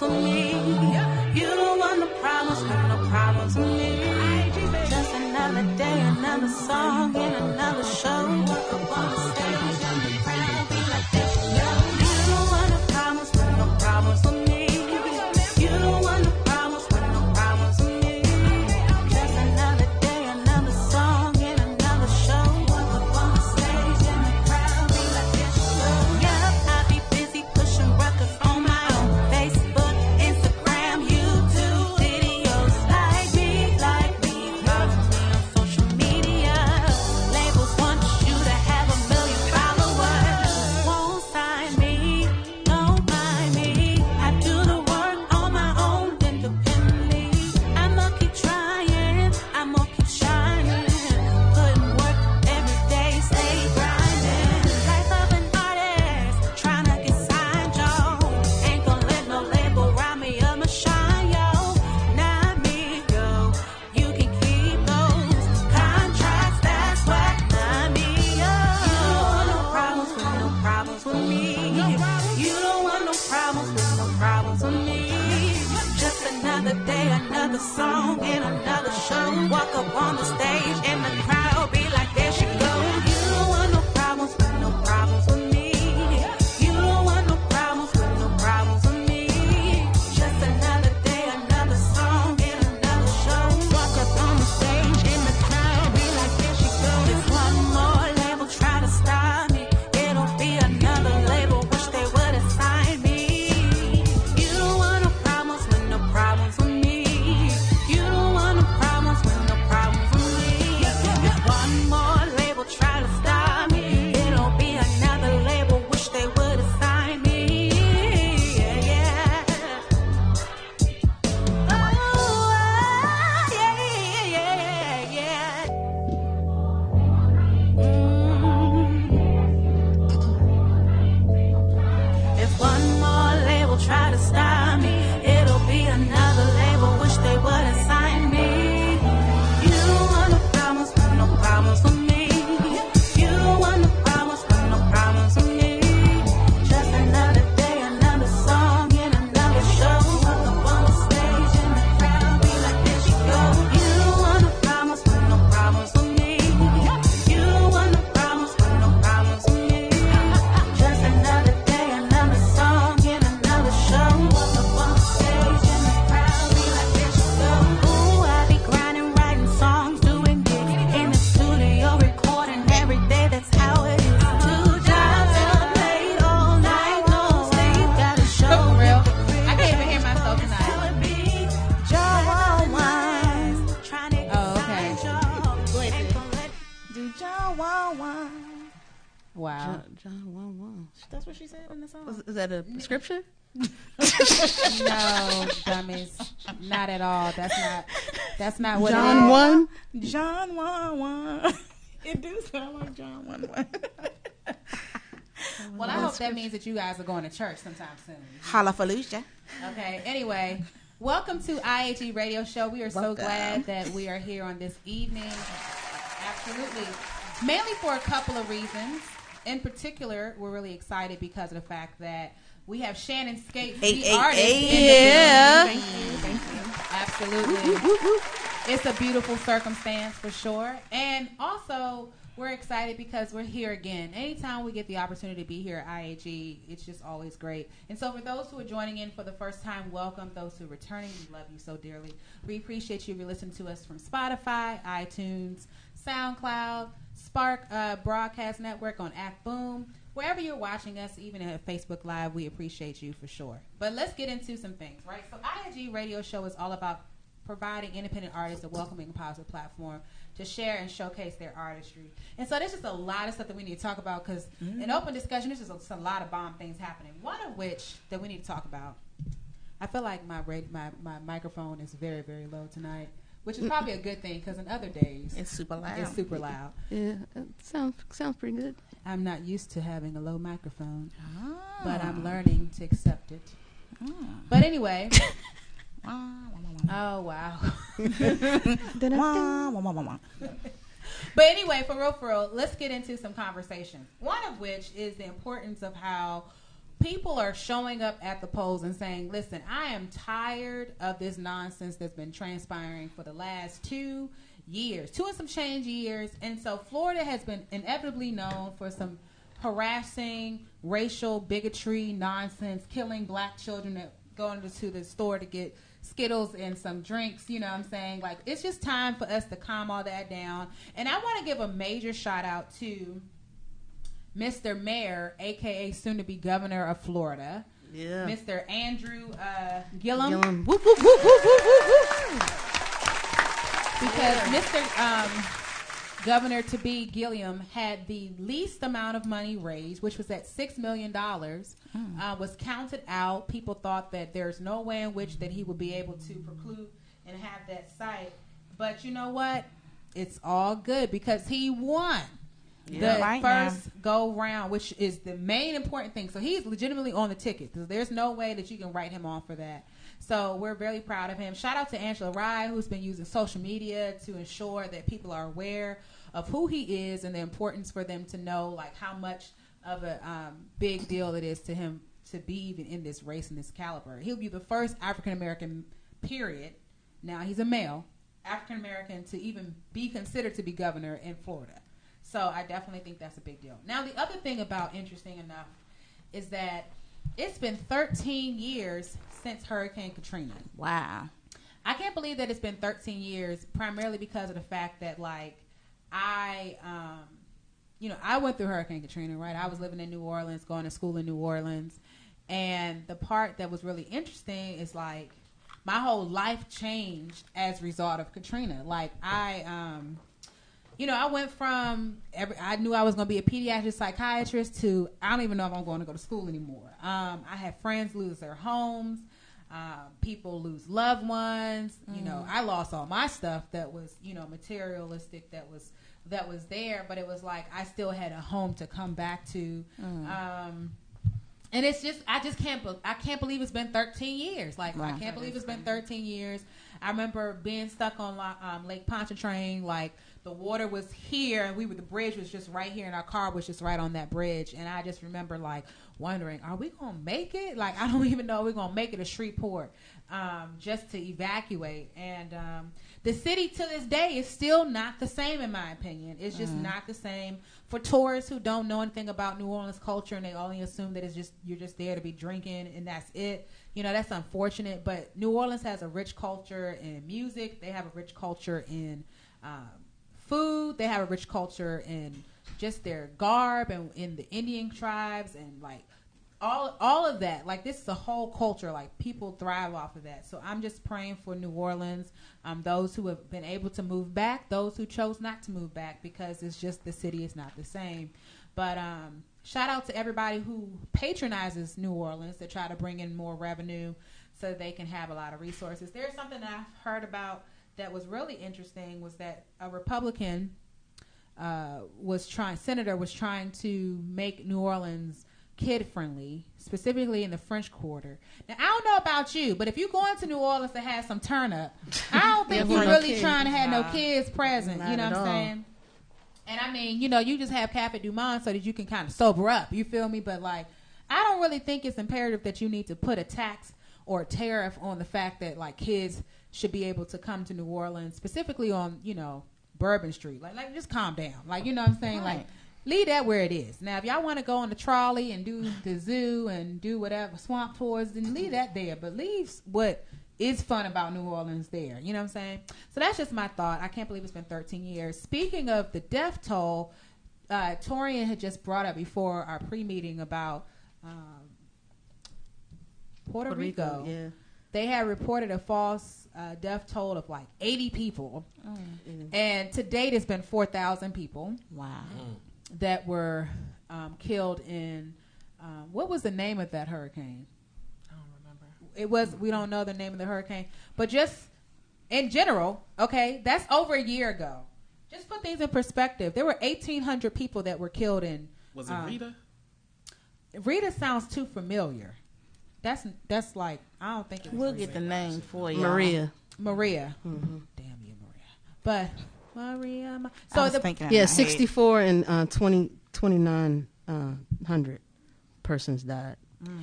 problems with me. You don't want no problems, got no problems with me. Just another day, another song, and another show. Walk up on the stage and the crowd be like this. You don't want no problems, got no problems with me. You don't want no problems, got no problems with me. Just another day, another song, and another show. Walk up on the stage and the crowd be like this. Yep, I be busy pushing records on my own. Facebook, Instagram, YouTube, videos like me, follow me on social media. Labels want you to have 1 million followers. Won't sign me, don't mind me. I do the work on my own independently. I'ma keep trying, I'ma keep shining. Putting work every day, stay grinding. Life of an artist, trying to get signed, yo. Ain't gonna let no label rob me of my shine, yo. Not me, yo. You can keep those contracts, that's what not me, yo. You don't want no problems with me. You don't want no problems with me. Just another day, another song, and another show. Walk up on the stage, and the crowd be like, there she go. You don't want no problems with me. You don't want no problems with me. Just another day, another song, and another show. Walk up on the stage, and the crowd be like, there she go. If one more label try to stop me, it'll be another label, wish they would assign me. You don't want no problems with me. You don't want no problems with me. If one more label try to stop me, it'll be another label, wish they would assign me. Yeah, yeah. Oh, yeah, yeah, yeah. If one more label try to stop me, it'll be another label, wish they would assign me. You don't want no problems with me. You don't want no problems with me. Just another day, another song, and another show. Walk up on the stage, and the crowd be like, there she go. You don't want no problems with me. You don't want no problems with me. Just another day, another song, and another show. Walk up on the stage, and the crowd be like, there she go. Ooh, I be grinding, writing songs, doing gigs in the studio, recording every day. That's how it is. 2 jobs up late all night, no sleep, got a show. For real. I can't even hear myself tonight. Oh, okay. Go ahead. Do John Wan. Wow. John Wan. That's what she said in the song. Is that a scripture? No, dummies. Not at all. That's not what John it is. Wan. John Wan. It do sound like John Wan. Well, I hope that means that you guys are going to church sometime soon. Hallelujah. Okay, anyway, welcome to IAG Radio Show. We are so glad that we are here on this evening. Absolutely. Mainly for a couple of reasons. In particular, we're really excited because of the fact that we have Shannon Scates, the artist. Yeah. In the building. Thank you. Absolutely. It's a beautiful circumstance for sure. And also, we're excited because we're here again. Anytime we get the opportunity to be here at IAG, it's just always great. And so for those who are joining in for the first time, welcome. Those who are returning, we love you so dearly. We appreciate you if you listen to us from Spotify, iTunes, SoundCloud, Spark Broadcast Network on Act Boom. Wherever you're watching us, even at Facebook Live, we appreciate you for sure. But let's get into some things, right? So IAG Radio Show is all about providing independent artists a welcoming and positive platform to share and showcase their artistry. And so there's just a lot of stuff that we need to talk about because in open discussion, there's just a lot of bomb things happening. One of which that we need to talk about. I feel like my microphone is very, very low tonight, which is probably a good thing because in other days It's super loud. it's super loud. Yeah, it sounds pretty good. I'm not used to having a low microphone, but I'm learning to accept it. But anyway, oh wow. But anyway, for real, let's get into some conversation. One of which is the importance of how people are showing up at the polls and saying, listen, I am tired of this nonsense that's been transpiring for the last 2 years, 2 and some change years. And so Florida has been inevitably known for some harassing, racial bigotry, nonsense, killing black children that go into the store to get Skittles and some drinks, you know what I'm saying? Like, it's just time for us to calm all that down. And I want to give a major shout out to Mr. Mayor, a.k.a. soon-to-be governor of Florida, Mr. Andrew Gillum. Whoop, whoop, whoop, whoop, whoop, whoop, whoop. Because Mr. Governor-to-be Gilliam had the least amount of money raised, which was at $6 million, was counted out. People thought that there's no way in which that he would be able to preclude and have that site. But you know what? It's all good because he won the first go-round, which is the main important thing. So he's legitimately on the ticket. There's no way that you can write him off for that. So we're very proud of him. Shout out to Angela Rye, who's been using social media to ensure that people are aware of who he is and the importance for them to know, like, how much of a big deal it is to him to be even in this race and this caliber. He'll be the first African-American, period. Now, he's a male, African-American, to even be considered to be governor in Florida. So I definitely think that's a big deal. Now, the other thing about, interesting enough, is that it's been 13 years since Hurricane Katrina. Wow. I can't believe that it's been 13 years, primarily because of the fact that, like, I went through Hurricane Katrina, right? I was living in New Orleans, going to school in New Orleans. And the part that was really interesting is, like, my whole life changed as a result of Katrina. Like, I went from, I knew I was going to be a pediatric psychiatrist to, I don't even know if I'm going to go to school anymore. I had friends lose their homes. People lose loved ones. You know, I lost all my stuff that was, materialistic, that was there, but it was like I still had a home to come back to. And it's just, I can't believe it's been 13 years. Like, wow. I can't believe it's been 13 years. I remember being stuck on Lake Pontchartrain. Like, the water was here, and the bridge was just right here, and our car was just right on that bridge. And I just remember, like, wondering, are we going to make it? Like, I don't even know if we're going to make it to Shreveport just to evacuate. And the city to this day is still not the same, in my opinion. It's just not the same. For tourists who don't know anything about New Orleans culture and they only assume that you're just there to be drinking and that's it, that's unfortunate. But New Orleans has a rich culture in music. They have a rich culture in food. They have a rich culture in just their garb and in the Indian tribes and, like, all of that. Like, this is a whole culture. Like, people thrive off of that. So I'm just praying for New Orleans, those who have been able to move back, those who chose not to move back, because it's just the city is not the same. But shout out to everybody who patronizes New Orleans to try to bring in more revenue so that they can have a lot of resources. There's something that I've heard about that was really interesting, was that a Republican senator was trying to make New Orleans kid-friendly, specifically in the French Quarter. Now, I don't know about you, but if you're going to New Orleans to have some turn-up, I don't think you're really trying to have no kids present. You know what I'm saying? And, I mean, you just have Cafe Du Monde so that you can kind of sober up. You feel me? But, like, I don't really think it's imperative that you need to put a tax or a tariff on the fact that, like, kids should be able to come to New Orleans, specifically on, Bourbon Street. Like, just calm down. Like, you know what I'm saying? Right. Like, leave that where it is. Now, if y'all want to go on the trolley and do the zoo and do whatever, swamp tours, then leave that there. But leave what is fun about New Orleans there. You know what I'm saying? So that's just my thought. I can't believe it's been 13 years. Speaking of the death toll, Torian had just brought up before our pre-meeting about Puerto Rico. Yeah. They had reported a false death toll of like 80 people. And to date, it's been 4,000 people. Wow. That were killed in, what was the name of that hurricane? I don't remember. We don't know the name of the hurricane. But just in general, okay, that's over a year ago. Just put things in perspective. There were 1,800 people that were killed in. Was it Rita? Rita sounds too familiar. That's like, I don't think it was We'll Rita. get the name for you. Maria. Mm-hmm. Damn you, Maria. But Maria. So thinking 64 and 2,900 persons died.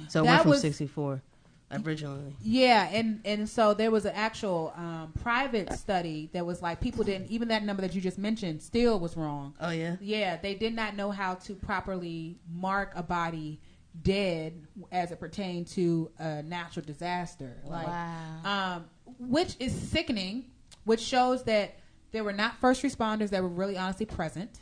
So it went from 64 originally. Yeah, and so there was an actual private study that was like people didn't, even that number that you just mentioned still was wrong. Oh, yeah? Yeah, they did not know how to properly mark a body dead as it pertained to a natural disaster. Like, Wow. Which is sickening, which shows that there were not first responders that were really honestly present.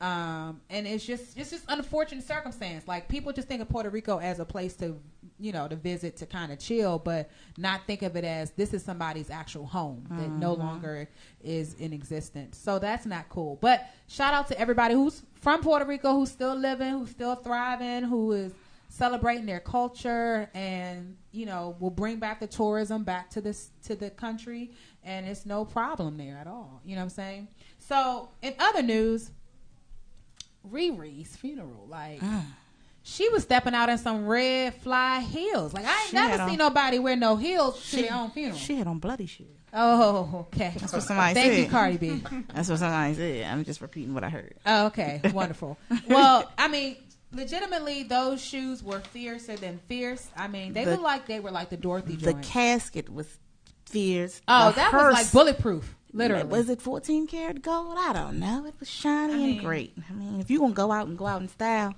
And it's just unfortunate circumstance. Like, people just think of Puerto Rico as a place to, to visit, to kind of chill, but not think of it as this is somebody's actual home that no longer is in existence. So that's not cool. But shout out to everybody who's from Puerto Rico, who's still living, who's still thriving, who is celebrating their culture, and will bring back the tourism back to the country, and it's no problem there at all. You know what I'm saying? So in other news, Riri's funeral, like she was stepping out in some red fly heels. Like, I ain't never seen nobody wear no heels to their own funeral. She had on bloody shoes. Oh, okay. That's what somebody said. Thank you, Cardi B. That's what somebody said. I'm just repeating what I heard. Oh, okay. Wonderful. Well, I mean, legitimately, those shoes were fiercer than fierce. I mean, they looked like they were like the Dorothy joint. The casket was fierce. Oh, that was like bulletproof. Literally. Was it 14 karat gold? I don't know. It was shiny and great. I mean, if you're going to go out in style,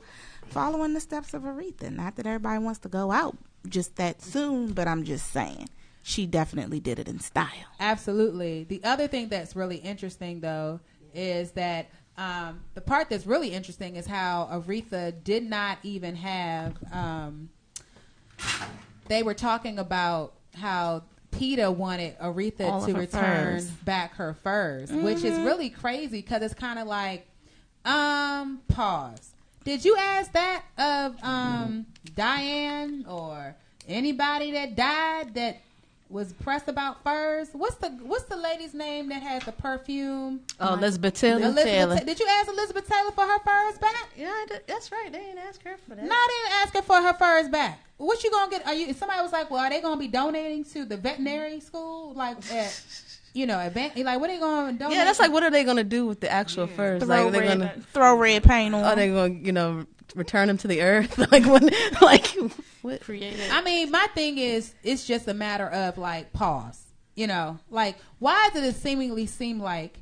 following the steps of Aretha. Not that everybody wants to go out just that soon, but I'm just saying. She definitely did it in style. Absolutely. The other thing that's really interesting, though, is that the part that's really interesting is how Aretha did not even have they were talking about how PETA wanted Aretha to return back her furs, which is really crazy because it's kind of like, pause. Did you ask that of Diane or anybody that died that was pressed about furs? What's the lady's name that has the perfume? Oh, Elizabeth Taylor. Did you ask Elizabeth Taylor for her furs back? Yeah, that's right. They didn't ask her for that. No, they didn't ask her for her furs back. What you gonna get? Somebody was like, well, are they gonna be donating to the veterinary school? Like at, like what are they gonna donate? Yeah, that's like, what are they gonna do with the actual furs? Like, they're gonna throw red paint on. Are they gonna, return them to the earth? Like what? Creative. I mean, my thing is, it's just a matter of like pause. Like, why does it seemingly seem like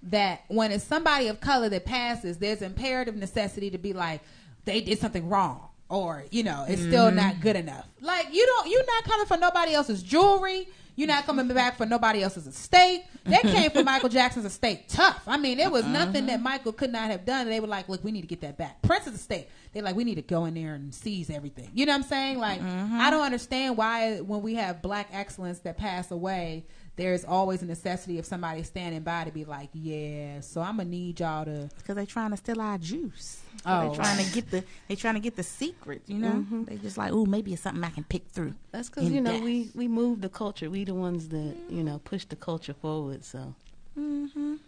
that when it's somebody of color that passes, there's imperative necessity to be like they did something wrong, or it's still not good enough. Like, you're not coming for nobody else's jewelry. You're not coming back for nobody else's estate. They came for Michael Jackson's estate tough. I mean, there was nothing that Michael could not have done. They were like, look, we need to get that back. Prince's estate. They're like, we need to go in there and seize everything. You know what I'm saying? Like, I don't understand why when we have black excellence that pass away, there's always a necessity of somebody standing by to be like, yeah, so I'm going to need y'all to. Because they're trying to steal our juice. Oh, they're trying to get the secret, They just like, ooh, maybe it's something I can pick through. That's because, we move the culture. We the ones that, push the culture forward, so.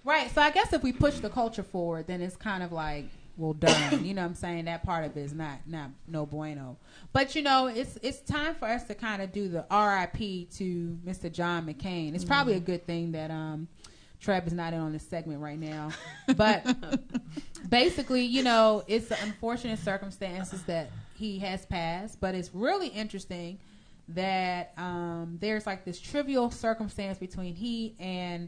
Right. So I guess if we push the culture forward, then it's kind of like, well, done. You know what I'm saying? That part of it is not no bueno. But, it's time for us to kind of do the RIP to Mr. John McCain. It's probably a good thing that Trev is not in on this segment right now. But basically, it's the unfortunate circumstances that he has passed. But it's really interesting that there's like this trivial circumstance between he and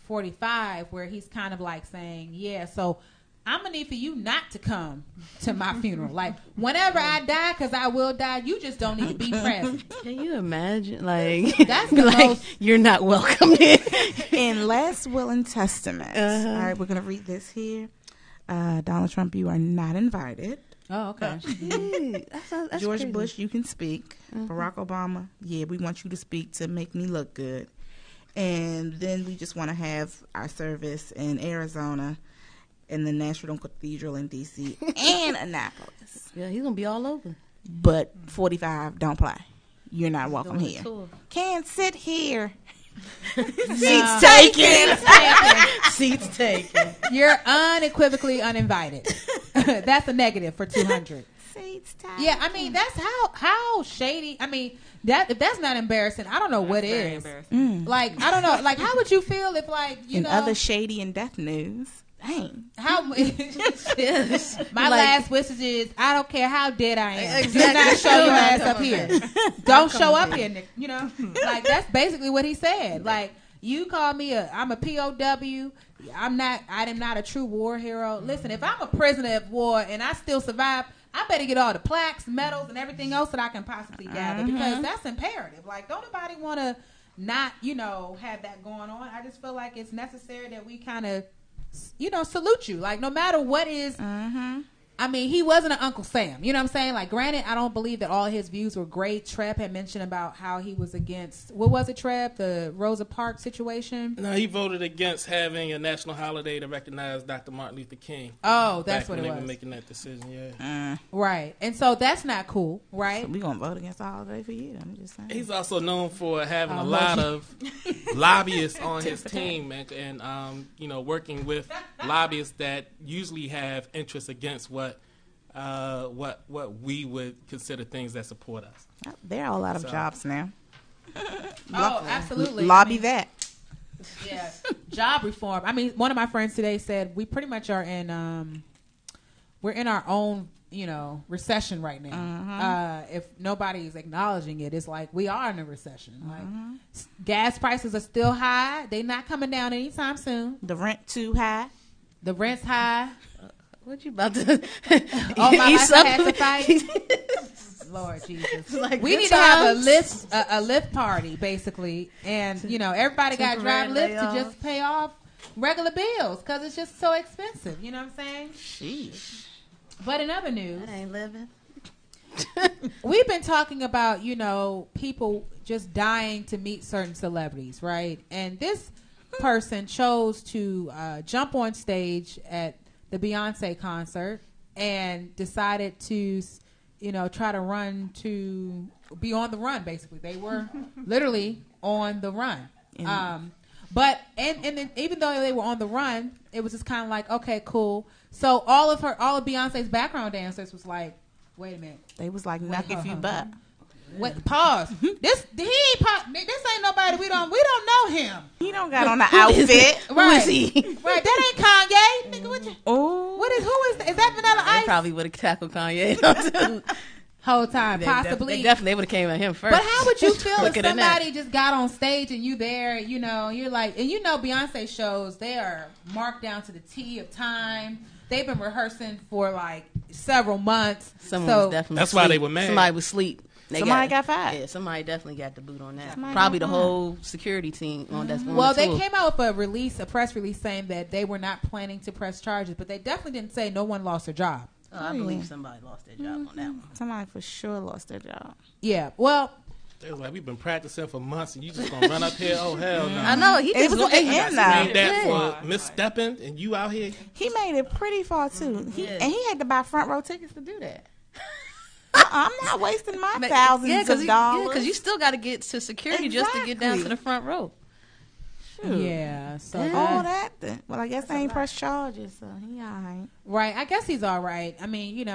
45 where he's kind of like saying, yeah, so I'm going to need for you not to come to my funeral. Like, whenever I die, because I will die, you just don't need to be present. Can you imagine? Like, that's the most... you're not welcome in. In last will and testament. All right, we're going to read this here. Donald Trump, you are not invited. Oh, okay. That's George crazy. Bush, you can speak. Barack Obama, yeah, we want you to speak to make me look good. And then we just want to have our service in Arizona, in the National Cathedral in D.C. and Annapolis. Yeah, he's going to be all over. But 45, don't play. You're not welcome here. Can't sit here. Seats taken. Seats taken. You're unequivocally uninvited. That's a negative for 200. Seats taken. Yeah, I mean, that's how shady. I mean, if that's not embarrassing, I don't know what is. Like, I don't know. Like, how would you feel if, like, in other shady and death news, Dang. How Yes. my Like- last wish is I don't care how dead I am. Exactly. Do not show your ass up Come here. on. Don't show up here, Nick. You know, like that's basically what he said. Like you call me I'm a POW. I am not a true war hero. Listen, if I'm a prisoner of war and I still survive, I better get all the plaques, medals, and everything else that I can possibly gather because that's imperative. Like don't nobody want to not have that going on. I just feel like it's necessary that we kind of salute you. Like, no matter what is, I mean, he wasn't an Uncle Sam. You know what I'm saying? Like, granted, I don't believe that all his views were great. Trev had mentioned about how he was against, what was it, Trev? The Rosa Parks situation? No, he voted against having a national holiday to recognize Dr. Martin Luther King. Oh, that's back what it when was. they were making that decision, yeah. Right. And so that's not cool, right? So we gonna vote against the holiday for you. I'm just saying. He's also known for having a lot of lobbyists on his team and working with lobbyists that usually have interests against what we would consider things that support us. There are a lot of jobs now. Oh, absolutely. Lobby that. Yeah. Job reform. I mean, one of my friends today said we pretty much are we're in our own, recession right now. If nobody's acknowledging it, it's like we are in a recession. Like gas prices are still high. They're not coming down anytime soon. The rent too high. The rent's high. What you about to All my eat life I had to something? fight. Lord Jesus. Like We good need to have times. a lift party, basically. And, everybody got to drive Temporary Lyft to layoff. just pay off regular bills because it's just so expensive. You know what I'm saying? Sheesh. But in other news, I ain't living. we've been talking about, people just dying to meet certain celebrities, right? And this person chose to jump on stage at the Beyonce concert and decided to, try to be on the run, basically. They were literally on the run. But then even though they were on the run, it was just kind of like, okay, cool. So all of Beyonce's background dancers was like, wait a minute. They was like, knock if you butt. Wait, pause. This ain't nobody we don't know him. He don't got on the outfit. Right. Who is he? Right, that ain't Kanye. Nigga, who is that Vanilla They Ice? probably would have tackled Kanye. Whole time, possibly. They definitely would have came at him first. But how would you feel if Quicker than that. somebody just got on stage and you there, you're like, and Beyonce shows, they are marked down to the T of time. They've been rehearsing for like several months. Someone was definitely That's why they were mad. Somebody was asleep. Somebody got fired. Yeah, somebody definitely got the boot on that. Somebody Probably got the fired. whole security team on that's on Well, the they tour. came out with a press release saying that they were not planning to press charges, but they definitely didn't say no one lost their job. Oh, I believe somebody lost their job on that one. Somebody for sure lost their job. Yeah, well, They was like, we've been practicing for months and you just gonna run up here? Oh, hell no. I know. He It just was looked at the at end, him. though. Ain't that for misstepping and you out here? He made it pretty far too. Yeah. And he had to buy front row tickets to do that. I'm not wasting my thousands of dollars. because you still got to get to security just to get down to the front row. yeah. So all that. Well, I guess they ain't press charges, so he all right. right, I guess he's all right. I mean,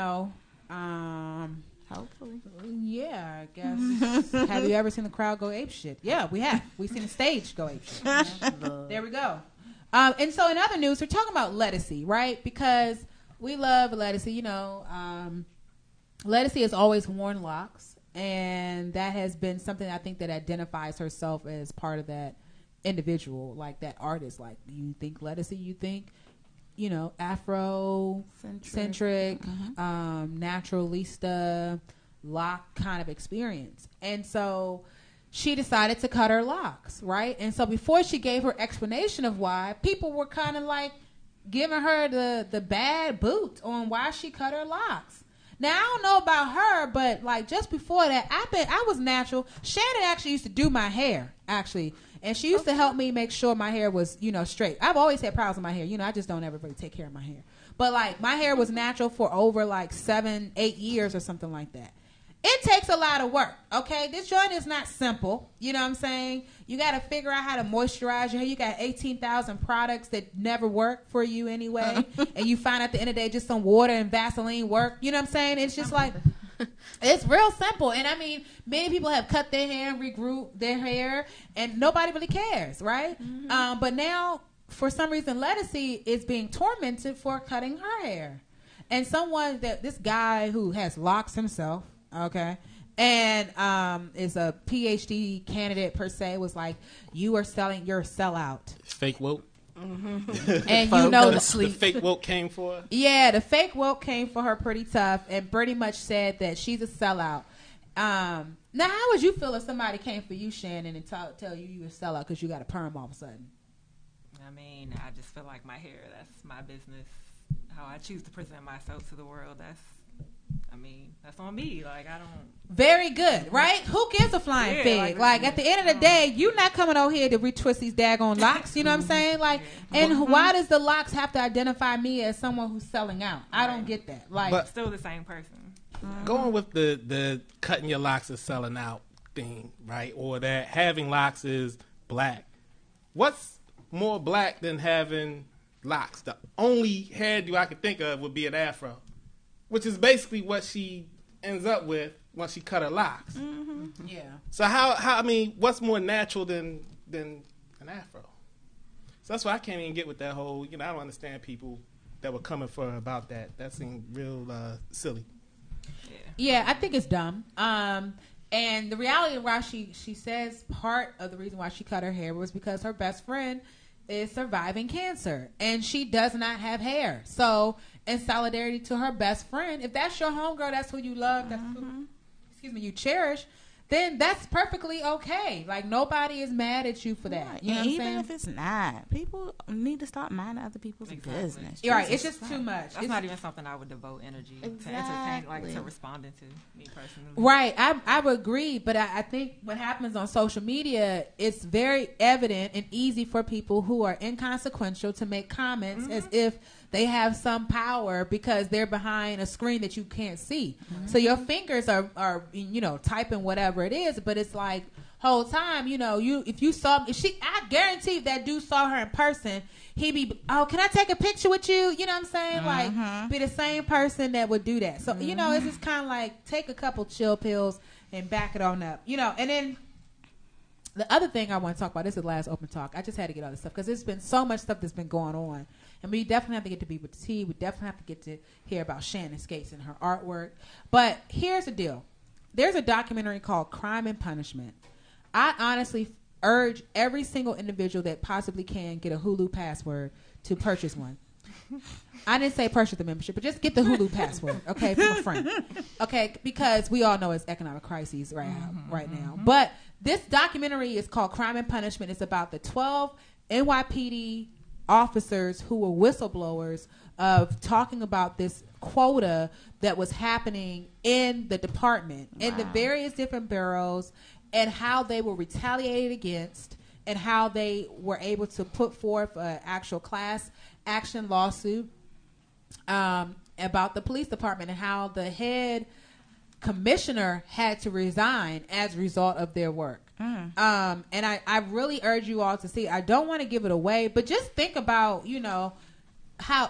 Hopefully. yeah, I guess. Have you ever seen the crowd go ape shit? Yeah, we have. We've seen the stage go ape shit. There we go. And so in other news, we're talking about Lettucey, right? Because we love Lettucey. Lettucey has always worn locks, and that has been something I think that identifies herself as part of that individual, like that artist. Like, you think Lettucey, you think, Afro-centric, naturalista, lock kind of experience. And so she decided to cut her locks, right? And so before she gave her explanation of why, people were kind of like giving her the bad boot on why she cut her locks. Now, I don't know about her, but like just before that, I was natural. Shannon actually used to do my hair, actually. And she used to help me make sure my hair was, straight. I've always had problems with my hair. I just don't ever really take care of my hair. But like my hair was natural for over like 7-8 years or something like that. It takes a lot of work, okay? This joint is not simple. You know what I'm saying? You got to figure out how to moisturize your hair. You got 18,000 products that never work for you anyway. And you find at the end of the day just some water and Vaseline work. You know what I'm saying? It's just like, it's real simple. And I mean, many people have cut their hair and regrew their hair, and nobody really cares, right? But now for some reason, Lettucey is being tormented for cutting her hair. And this guy who has locks himself, okay, and is a PhD candidate per se, was like, you're a sellout. Fake woke. Mm-hmm. And you know the fake woke came for her? Yeah, the fake woke came for her pretty tough and pretty much said that she's a sellout. Now, how would you feel if somebody came for you, Shannon, and tell you a sellout because you got a perm all of a sudden? I mean, I just feel like my hair, that's my business. How I choose to present myself to the world, that's on me. Like, I don't. Very good, right? Who gives a flying fig? Like, at the end of the day, you're not coming over here to retwist these daggone locks. You know what I'm saying? Like, and why does the locks have to identify me as someone who's selling out? I don't get that. Like, but still the same person. Going with the cutting your locks is selling out thing, right? Or that having locks is black. What's more black than having locks? The only hairdo I could think of would be an afro, which is basically what she ends up with once she cut her locks. Mm-hmm. Yeah. So what's more natural than an afro? So that's why I can't even get with that whole, I don't understand people that were coming for her about that. That seemed real silly. Yeah, I think it's dumb. And the reality of why she says part of the reason why she cut her hair was because her best friend is surviving cancer and she does not have hair. So in solidarity to her best friend, if that's your homegirl, that's who you love, that's who, you cherish, then that's perfectly okay. Like, nobody is mad at you for that. Right. You know and what I'm even saying? if it's not, people need to stop minding other people's business. You're right. It's just too much. That's not even something I would devote energy to entertain, like to responding to, me personally. Right. I would agree, but I think what happens on social media, it's very evident and easy for people who are inconsequential to make comments as if they have some power because they're behind a screen that you can't see. So your fingers are typing whatever it is, but it's like whole time, I guarantee if that dude saw her in person, he'd be, oh, can I take a picture with you? You know what I'm saying? Like, be the same person that would do that. So, it's just kind of like take a couple chill pills and back it on up, and then the other thing I want to talk about, this is the last open talk. I just had to get all this stuff because there's been so much stuff that's been going on. And we definitely have to get to be with the tea. We definitely have to get to hear about Shannon Scates and her artwork. But here's the deal. There's a documentary called Crime and Punishment. I honestly urge every single individual that possibly can get a Hulu password to purchase one. I didn't say purchase the membership, but just get the Hulu password, okay, from a friend. Okay, because we all know it's economic crises right now. But this documentary is called Crime and Punishment. It's about the 12 NYPD officers who were whistleblowers of talking about this quota that was happening in the department, in the various different bureaus, and how they were retaliated against and how they were able to put forth an actual class action lawsuit about the police department and how the head commissioner had to resign as a result of their work. And I really urge you all to see. I don't want to give it away, but just think about, how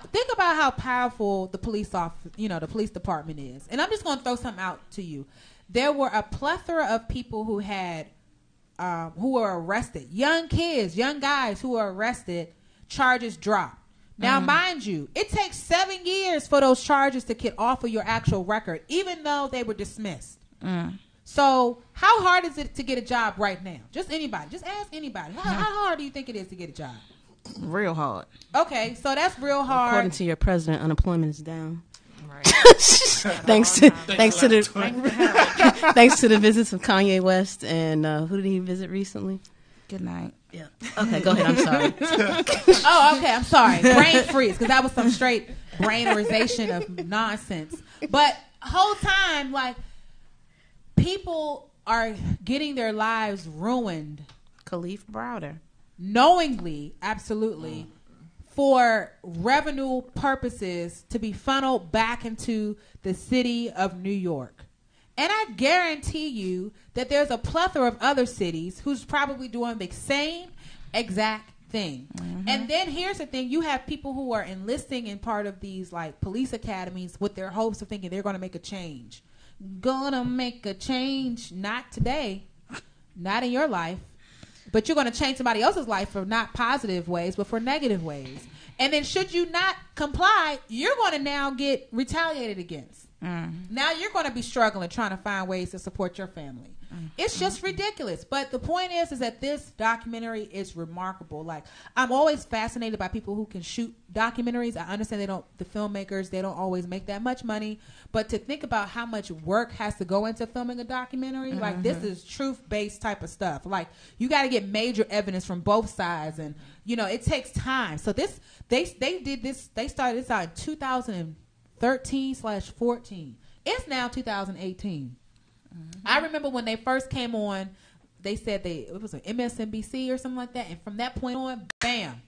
powerful the police the police department is. And I'm just going to throw something out to you. There were a plethora of people who were arrested, young kids, young guys who were arrested, charges dropped. Now, mind you, it takes 7 years for those charges to get off of your actual record, even though they were dismissed. So how hard is it to get a job right now? Just anybody. Just ask anybody. How hard do you think it is to get a job? Real hard. Okay, so that's real hard. According to your president, unemployment is down. Right. thanks to the visits of Kanye West and who did he visit recently? Good night. Yeah. Okay, go ahead. I'm sorry. Oh, okay. I'm sorry. Brain freeze, because that was some straight brainerization of nonsense. But whole time, like, people are getting their lives ruined. Khalif Browder. Knowingly, absolutely, for revenue purposes to be funneled back into the city of New York. And I guarantee you that there's a plethora of other cities who's probably doing the same exact thing. And then here's the thing. You have people who are enlisting in part of these like police academies with their hopes of thinking they're going to make a change. Gonna make a change. Not today. Not in your life. but you're going to change somebody else's life for not positive ways, but for negative ways. And then should you not comply, you're going to now get retaliated against. Now you're going to be struggling trying to find ways to support your family. It's just ridiculous. But the point is that this documentary is remarkable. Like, I'm always fascinated by people who can shoot documentaries. I understand the filmmakers, they don't always make that much money. But to think about how much work has to go into filming a documentary, like, this is truth-based type of stuff. Like, you got to get major evidence from both sides. And, it takes time. So they started this out in 2013/14. It's now 2018. I remember when they first came on, they said it was an MSNBC or something like that. And from that point on, bam,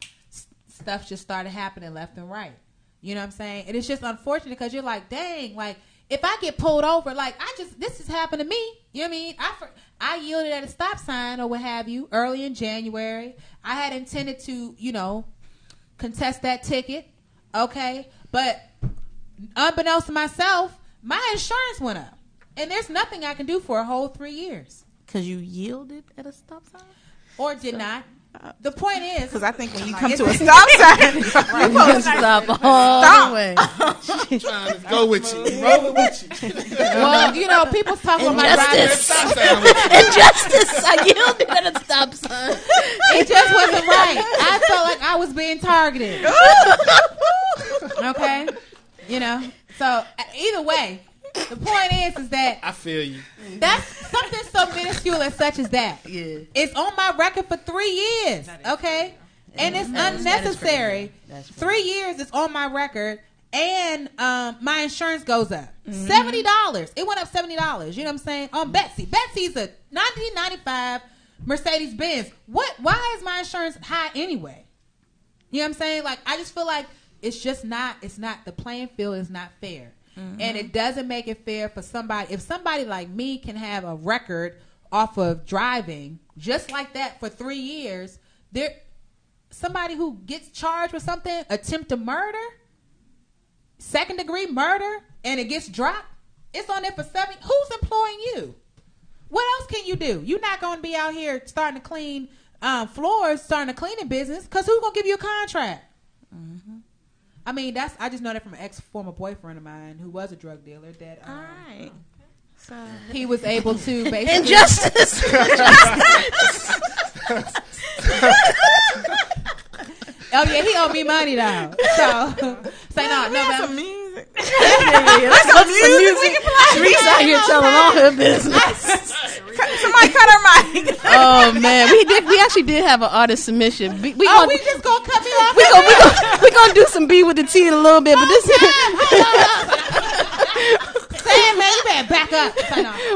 stuff just started happening left and right. You know what I'm saying? And it's just unfortunate because you're like, dang, like, if I get pulled over, like, this has happened to me. You know what I mean? I yielded at a stop sign or what have you early in January. I had intended to, contest that ticket. Okay. But unbeknownst to myself, my insurance went up. And there's nothing I can do for a whole 3 years. Because you yielded at a stop sign? Or did not. The point is... Because I think when you come to a stop sign, you're supposed to stop all the way. Trying to go with you. Rolling with you. Well, people talk about my Injustice. Injustice. I yielded at a stop sign. It just wasn't right. I felt like I was being targeted. Okay? So either way... The point is that I feel you. That's something so minuscule as such as that. Yeah. It's on my record for 3 years. Okay? And it's unnecessary. 3 years is on my record, and my insurance goes up. $70. It went up $70. You know what I'm saying? On Betsy. Betsy's a 1995 Mercedes Benz. Why is my insurance high anyway? You know what I'm saying? Like, I just feel like it's not the playing field is not fair. And it doesn't make it fair for somebody. If somebody like me can have a record off of driving just like that for 3 years, somebody who gets charged with something, attempted murder, second-degree murder, and it gets dropped, it's on there for 7. Who's employing you? What else can you do? You're not going to be out here starting to clean floors, starting a cleaning business, because who's going to give you a contract? I mean, I just know that from an ex-former boyfriend of mine who was a drug dealer. That all right. So he was able to basically injustice. Oh yeah, he owed me money though. So say no. Some music. Let's go some music. Sharice out here telling all her business. Somebody cut her mic. Oh man, we actually did have an artist submission. We just gonna cut me off. We gonna do some B with the T in a little bit, but this. Say it, man, you better back up.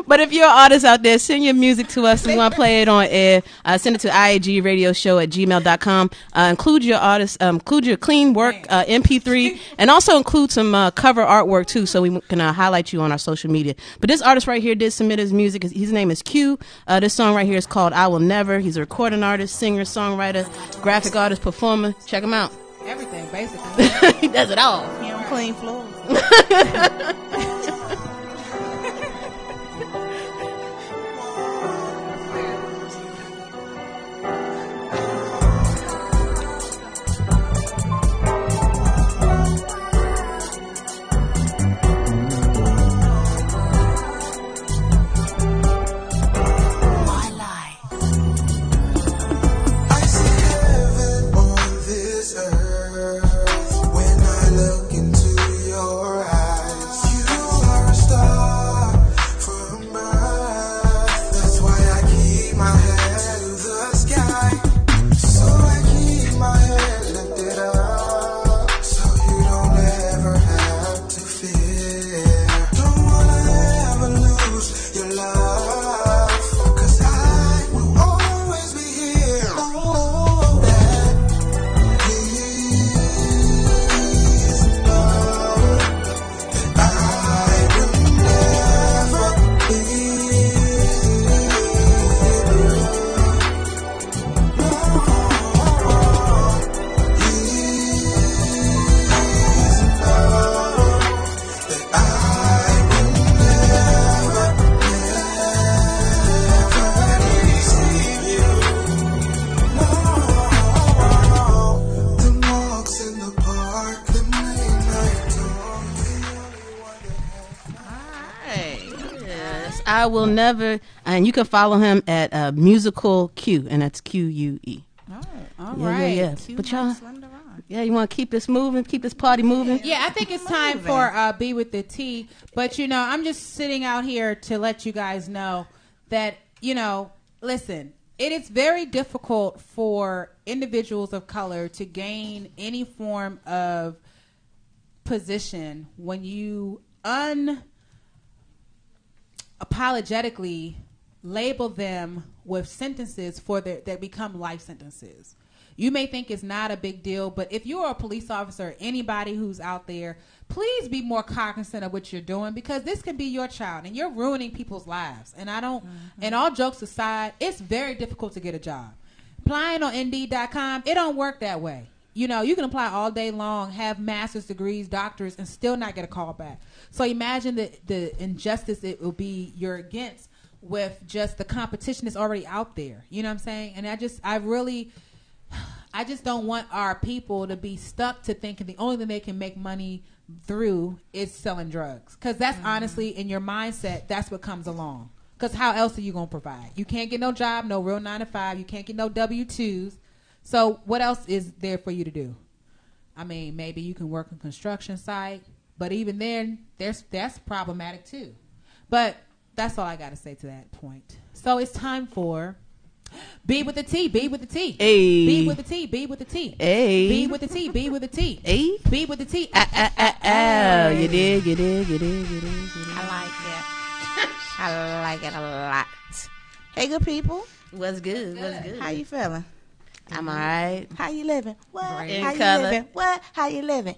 But if you're an artist out there, send your music to us. We want to play it on air. Send it to IAG Radio Show at gmail.com. Include your artist, include your clean work, MP3, and also include some cover artwork too, so we can highlight you on our social media. But this artist right here did submit his music. His name is Q. This song right here is called I Will Never. He's a recording artist, singer, songwriter, graphic artist, performer. Check him out. Everything, basically. He does it all. He don't clean floors. When I look into your eyes, you I will never. And you can follow him at Musical Q, and that's QUE. All right. Yeah. But y'all, you want to keep this moving, keep this party moving? Yeah, I think it's time for B with the T. But, I'm just sitting out here to let you guys know that, listen, it is very difficult for individuals of color to gain any form of position when you unapologetically label them with sentences that become life sentences. You may think it's not a big deal, but if you're a police officer or anybody who's out there, please be more cognizant of what you're doing, because this could be your child and you're ruining people's lives. And and all jokes aside, it's very difficult to get a job. Applying on Indeed.com, it don't work that way. You can apply all day long, have master's degrees, doctors, and still not get a call back. So imagine the injustice it will be you're against with just the competition that's already out there. You know what I'm saying? And I just don't want our people to be stuck to thinking the only thing they can make money through is selling drugs. Because that's honestly, in your mindset, that's what comes along. Because how else are you going to provide? You can't get no job, no real 9 to 5. You can't get no W-2s. So what else is there for you to do? I mean, maybe you can work on a construction site. But even then, that's problematic too. But that's all I got to say to that point. So it's time for B with the T, B with the T. Hey. B with the T, B with the T. Hey. B with the T, B with the T. Hey. B with the T. Oh, you did. I like it. I like it a lot. Hey, good people. What's good? How you feeling? I'm all right. How you living? What? In How you color. living? What? How you living?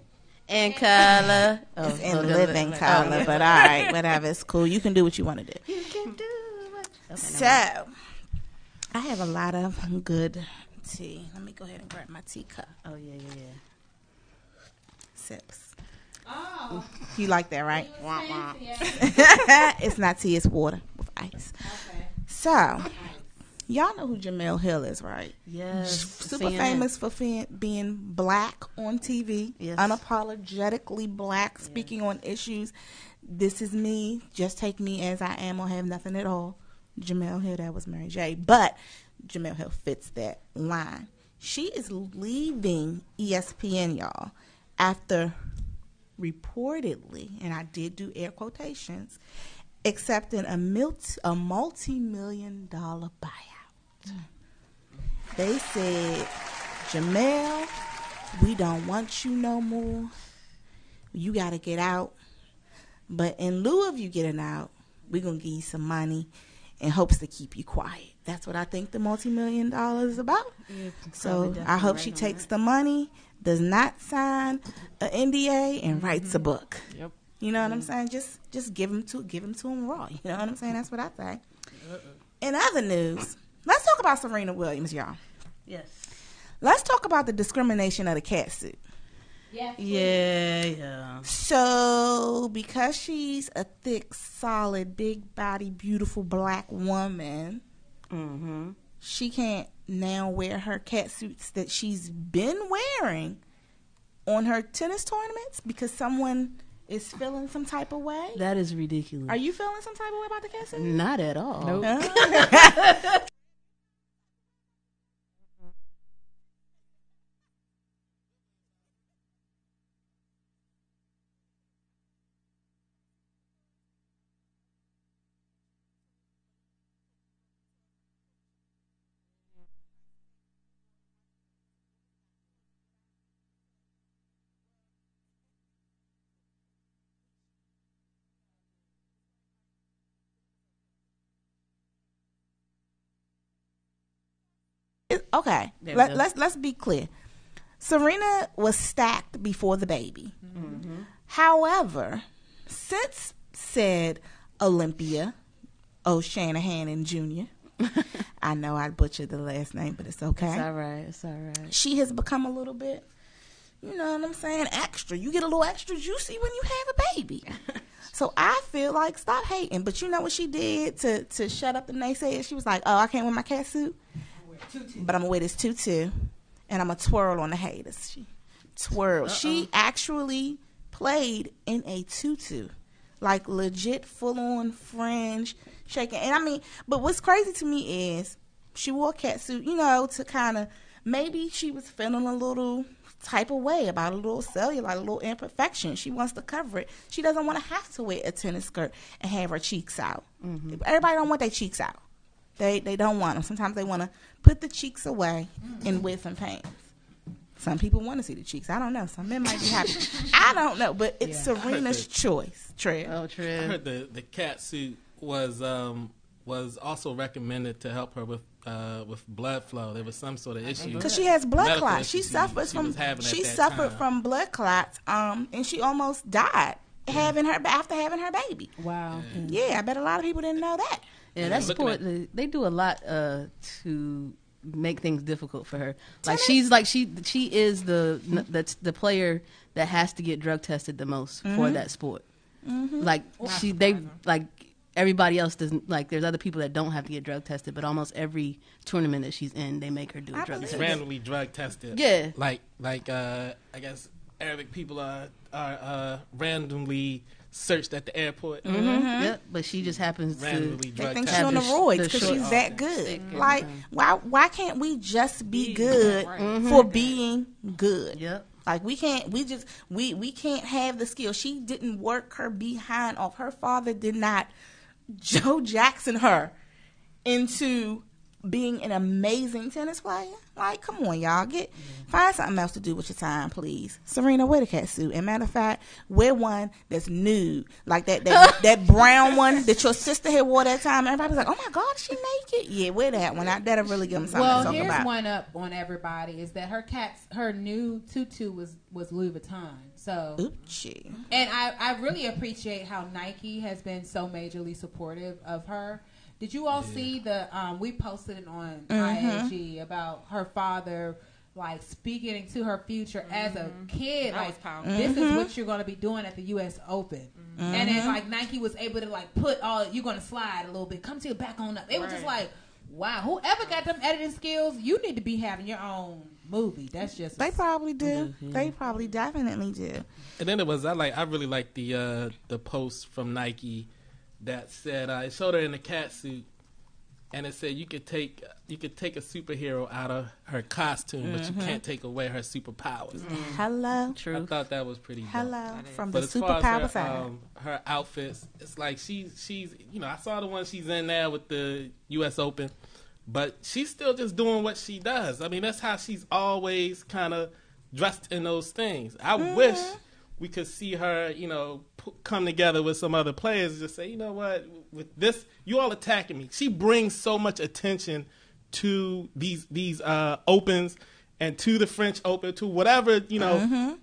In color. It's in living color, but all right, whatever. It's cool. You can do what you want to do. You can do what. So, I have a lot of good tea. Let me go ahead and grab my teacup. Oh, yeah. Sips. Oh. You like that, right? It's not tea, it's water with ice. Okay. So, y'all know who Jamel Hill is, right? Yes. Super famous for being black on TV. Yes. Unapologetically black, speaking on issues. This is me. Just take me as I am or have nothing at all. Jamel Hill, that was Mary J. But Jamel Hill fits that line. She is leaving ESPN, y'all, after reportedly, and I did do air quotations, accepting a multi-million-dollar buyout. They said, Jamel, we don't want you no more. You got to get out. But in lieu of you getting out, we're going to give you some money in hopes to keep you quiet. That's what I think the multi-million-dollar is about. Yeah, so I hope she takes the money, does not sign an NDA, and writes a book. Yep. You know what I'm saying? Just give them to him raw. You know what I'm saying? That's what I think. In other news, let's talk about Serena Williams, y'all. Yes. Let's talk about the discrimination of the cat suit. Yes. Yeah. So, because she's a thick, solid, big body, beautiful black woman, she can't now wear her cat suits that she's been wearing on her tennis tournaments because someone is feeling some type of way. That is ridiculous. Are you feeling some type of way about the cat suit? Not at all. Nope. Okay, let's be clear. Serena was stacked before the baby. However, since said Olympia O'Shanahan Jr., I know I butchered the last name, but it's okay. It's all right. She has become a little bit, you know what I'm saying, extra. You get a little extra juicy when you have a baby. So I feel like, stop hating. But you know what she did to shut up the naysayers? She was like, oh, I can't wear my cat suit, but I'm going to wear this tutu, and I'm going to twirl on the haters. She twirled. She actually played in a tutu, like legit full-on fringe. shaking. And I mean, but what's crazy to me is she wore a catsuit, you know, to kind of, maybe she was feeling a little type of way about a little cellulite, a little imperfection. She wants to cover it. She doesn't want to have to wear a tennis skirt and have her cheeks out. Mm-hmm. Everybody don't want their cheeks out. They don't want them. Sometimes they want to put the cheeks away and wear some pants. Some people want to see the cheeks. I don't know. Some men might be happy. I don't know, but it's Serena's choice. Trev. Oh, Trev. I heard the cat suit was also recommended to help her with blood flow. There was some sort of issue because she has blood medical clots. She issues suffers she from. was having She at that suffered time. from blood clots. And she almost died after having her baby. Wow. Yeah, I bet a lot of people didn't know that. Yeah, that sport, they do a lot to make things difficult for her. Like she is the player that has to get drug tested the most for that sport. Mm-hmm. Like everybody else doesn't. Like there's other people that don't have to get drug tested, but almost every tournament that she's in, they make her do a drug test. Randomly drug tested. Yeah, like I guess Arabic people are randomly search at the airport. Mm-hmm. Yep, but she just happens randomly to. They think she's on the roids because she's that good. Mm-hmm. Like, why can't we just be good for being good? Yep. Like we can't have the skill. She didn't work her behind off. Her father did not Joe Jackson her into being an amazing tennis player. Like, come on, y'all. Find something else to do with your time, please. Serena, wear the catsuit. And matter of fact, wear one that's nude. Like that brown one that your sister had wore that time. Everybody's like, oh my God, is she naked? Yeah, wear that one. That'll really give them something to talk about. Well, here's one up on everybody is that her new tutu was Louis Vuitton. So, Oochie. And I really appreciate how Nike has been so majorly supportive of her. Did you all see we posted it on IAG about her father, like, speaking to her future as a kid. Like, this is what you're going to be doing at the U.S. Open. And then, like, Nike was able to, like, put you're going to slide a little bit. Come to your back on up. It was just like, wow, whoever got them editing skills, you need to be having your own movie. That's just... They probably do. They probably definitely do. And then I really like the post from Nike that said it showed her in a cat suit, and it said you could take a superhero out of her costume, but you can't take away her superpowers. Hello, true. I thought that was pretty dope. Hello, from but the as far superpower as side. her outfits, it's like she's I saw the one she's in now with the U.S. Open, but she's still just doing what she does. I mean, that's how she's always kind of dressed in those things. I wish we could see her, come together with some other players and just say, you know what, with this, you all attacking me. She brings so much attention to these opens and to the French Open, to whatever,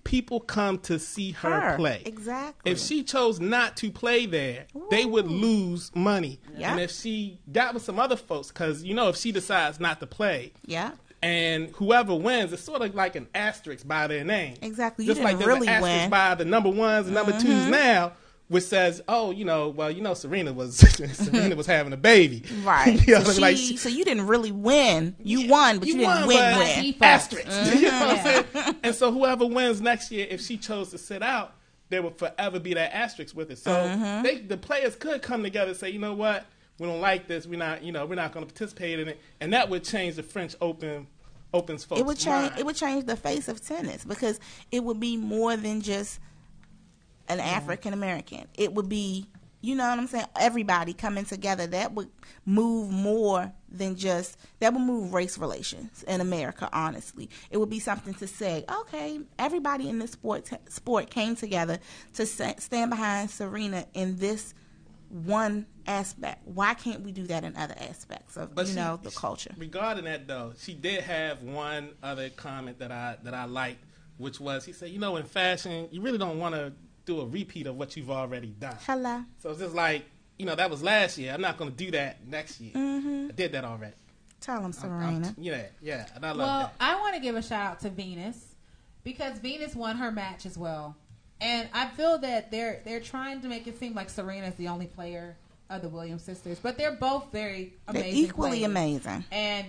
people come to see her play. Exactly. If she chose not to play there, they would lose money. Yep. And if she got with some other folks, because, if she decides not to play, and whoever wins, it's sort of like an asterisk by their name. Exactly. Just like there's really an asterisk win by the number ones and number twos now, which says, Serena was having a baby. Right. So you didn't really win. You won, but you didn't win. Asterisk. You know what I'm saying? And so whoever wins next year, if she chose to sit out, there will forever be that asterisk with it. So the players could come together and say, you know what? We don't like this. We're not going to participate in it, and that would change the French Open's folks. It would change. It would change the face of tennis because it would be more than just an African American. It would be, you know what I'm saying, everybody coming together. That would move more than just that would move race relations in America. Honestly, it would be something to say. Okay, everybody in this sport came together to stand behind Serena in this one aspect. Why can't we do that in other aspects of the culture? Regarding that though, she did have one other comment that I liked, which was he said, in fashion, you really don't want to do a repeat of what you've already done. Hello. So it's just like, that was last year. I'm not going to do that next year. I did that already. Tell them, Serena. Yeah, and I love that. Well, I want to give a shout out to Venus because Venus won her match as well. And I feel that they're trying to make it seem like Serena is the only player of the Williams sisters, but they're both very amazing. They're equally players. amazing. And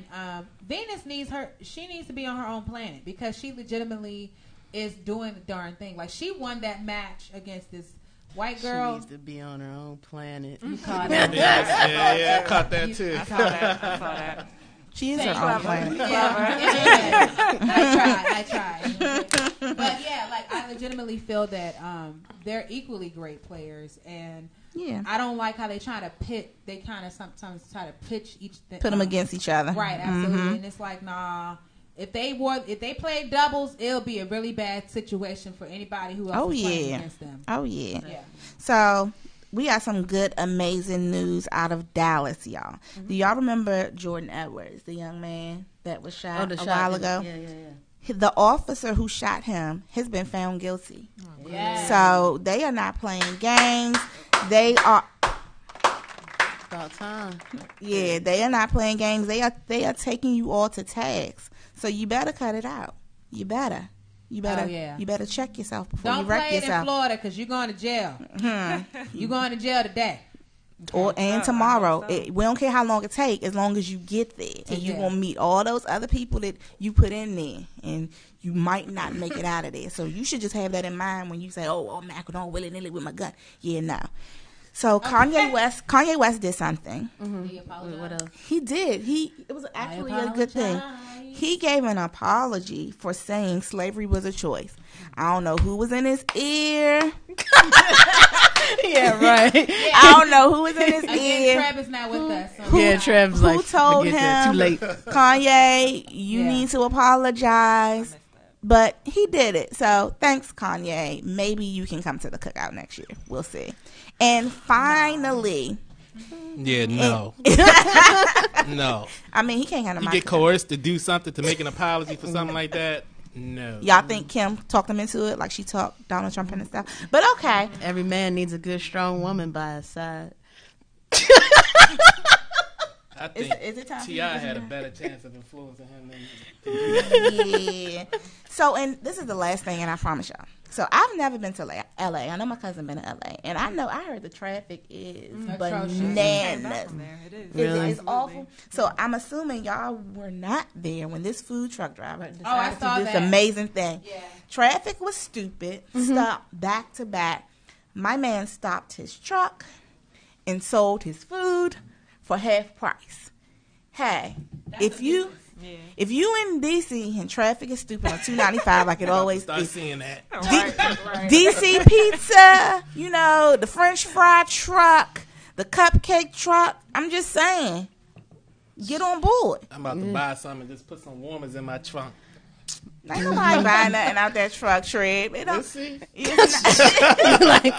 Venus needs to be on her own planet because she legitimately is doing the darn thing. Like she won that match against this White She girl. needs to be on her own planet. You caught it. Yeah, I caught that too. I saw that. She is her own planet. I tried. But yeah, like I legitimately feel that they're equally great players, and Yeah. I don't like how they try to pit. They kind of sometimes try to pitch each thing. Put them against each other. Right, absolutely. And it's like, nah. If they play doubles, it'll be a really bad situation for anybody who else is playing against them. Oh, yeah. Yeah. So, we got some good, amazing news out of Dallas, y'all. Do y'all remember Jordan Edwards, the young man that was shot a while ago? Yeah. The officer who shot him has been found guilty. Yeah. So, they are not playing games. They are... About time. Yeah, they are not playing games. They are taking you all to task. So you better cut it out. You better. You better check yourself before Don't you wreck play it in yourself. Florida because you're going to jail. You're going to jail today. And tomorrow. We don't care how long it takes, as long as you get there. And you're going to meet all those other people that you put in there. And you might not make it out of there. So you should just have that in mind when you say, I'm not willy-nilly with my gun. Yeah, no. So Kanye West did something. What else? He did. It was actually a good thing. He gave an apology for saying slavery was a choice. I don't know who was in his ear. Yeah, right. I don't know who was in his ear. Trev is not with us. So Trev's who like, told forget that. him, Too late. Kanye, you need to apologize. But he did it. So thanks, Kanye. Maybe you can come to the cookout next year. We'll see. And finally... Yeah, no. No. I mean, he can't handle You my get coerced to do something, to make an apology for something like that? No. Y'all think Kim talked him into it like she talked Donald Trump and stuff? But okay. Every man needs a good, strong woman by his side. I think Is it time? T.I. had a better chance of influencing him than Yeah. So, and this is the last thing, and I promise y'all. So, I've never been to L.A. I know my cousin been to L.A. And I heard the traffic is bananas. It is. It's awful. So, I'm assuming y'all were not there when this food truck driver decided saw to do this that. amazing thing. Yeah. Traffic was stupid. Stopped back to back. My man stopped his truck and sold his food for half price. Hey, if you in DC and traffic is stupid on 295 like it always start is, seeing that. DC pizza, the French fry truck, the cupcake truck. I'm just saying, get on board. I'm about to buy some and just put some warmers in my trunk. Ain't nobody buying nothing out that truck, Trev. It don't. Let's see. Like,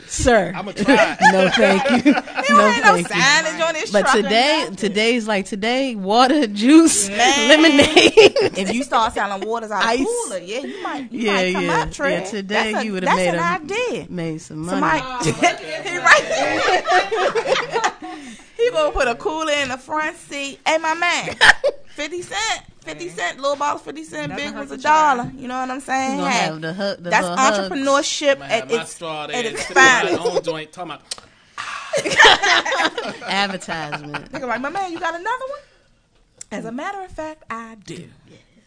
sir, I'm going to try. no thank you. Ain't no signage on this But truck. today, water, juice, lemonade. If you start selling waters out of Ice. cooler, you might come up, Trev. Yeah, today you would that's have an idea. made some money. He right. He gonna put a cooler in the front seat. Hey, my man, 50 cent. 50 cent, little bottle, 50 cent, big was $1. You know what I'm saying? You gonna have the that's little entrepreneurship At at its my finest. own joint, talking about, advertisement. Nigga like, my man, you got another one? As a matter of fact, I do.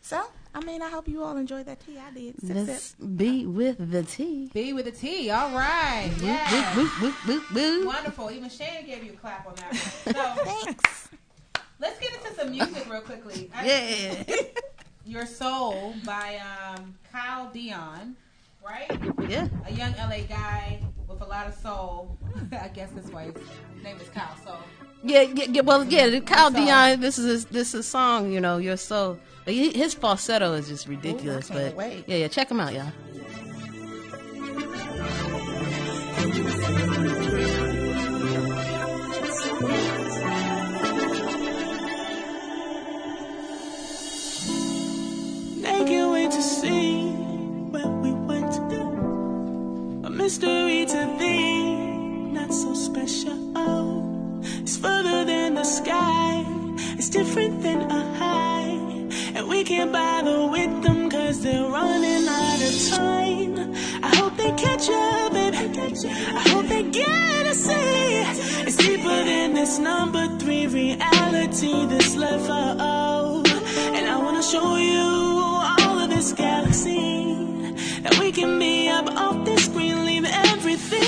So, I hope you all enjoyed that tea. I did. Let's be with the tea. Be with the T. All right. Yeah. Woo, woo, woo, woo. Wonderful. Even Shannon gave you a clap on that one. So, Thanks. let's get into some music real quickly. Yeah. Your Soul by Kyle Dion, right? Yeah. A young LA guy with a lot of soul. I guess that's why his name is Kyle Soul. Yeah. Well, yeah. Kyle So- Dion. This is a song. Your soul. But his falsetto is just ridiculous. Ooh, I can't but wait. yeah. Check him out, y'all. They can't wait to see where we went to go. A mystery to thee, not so special. It's further than the sky, it's different than a high. And we can't bother with them cause they're running out of time. I hope they catch up, baby. I hope they get to see it's deeper than this number 3 reality, this level. And I wanna show you all of this galaxy, that we can be up off this screen, leave everything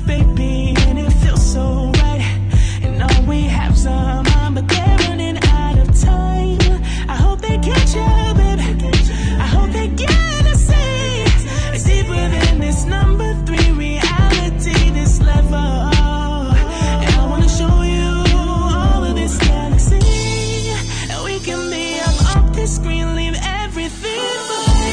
baby, and it feels so right. And all we have's our mind, but they're running out of time. I hope they catch up, baby. I hope they get to see it's deeper than this number 3 reality, this level. And I wanna show you all of this galaxy, and we can be up off the screen, leave everything behind.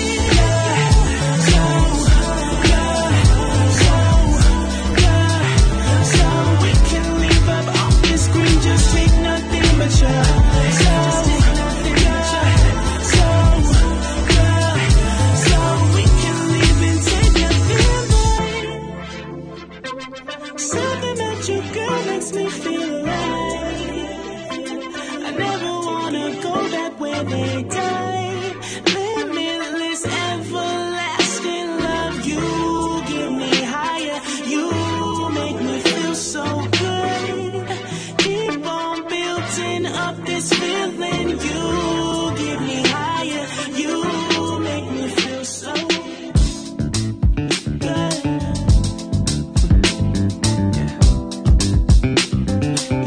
So we can leave up off the screen, just take nothing but you. Just take nothing but you. So we can leave and take nothing but something about you, girl, makes me feel alive. I never wanna go back where they died. Limitless, everlasting love. You give me higher. You make me feel so good. Keep on building up this feeling. You give me higher. You make me feel so good.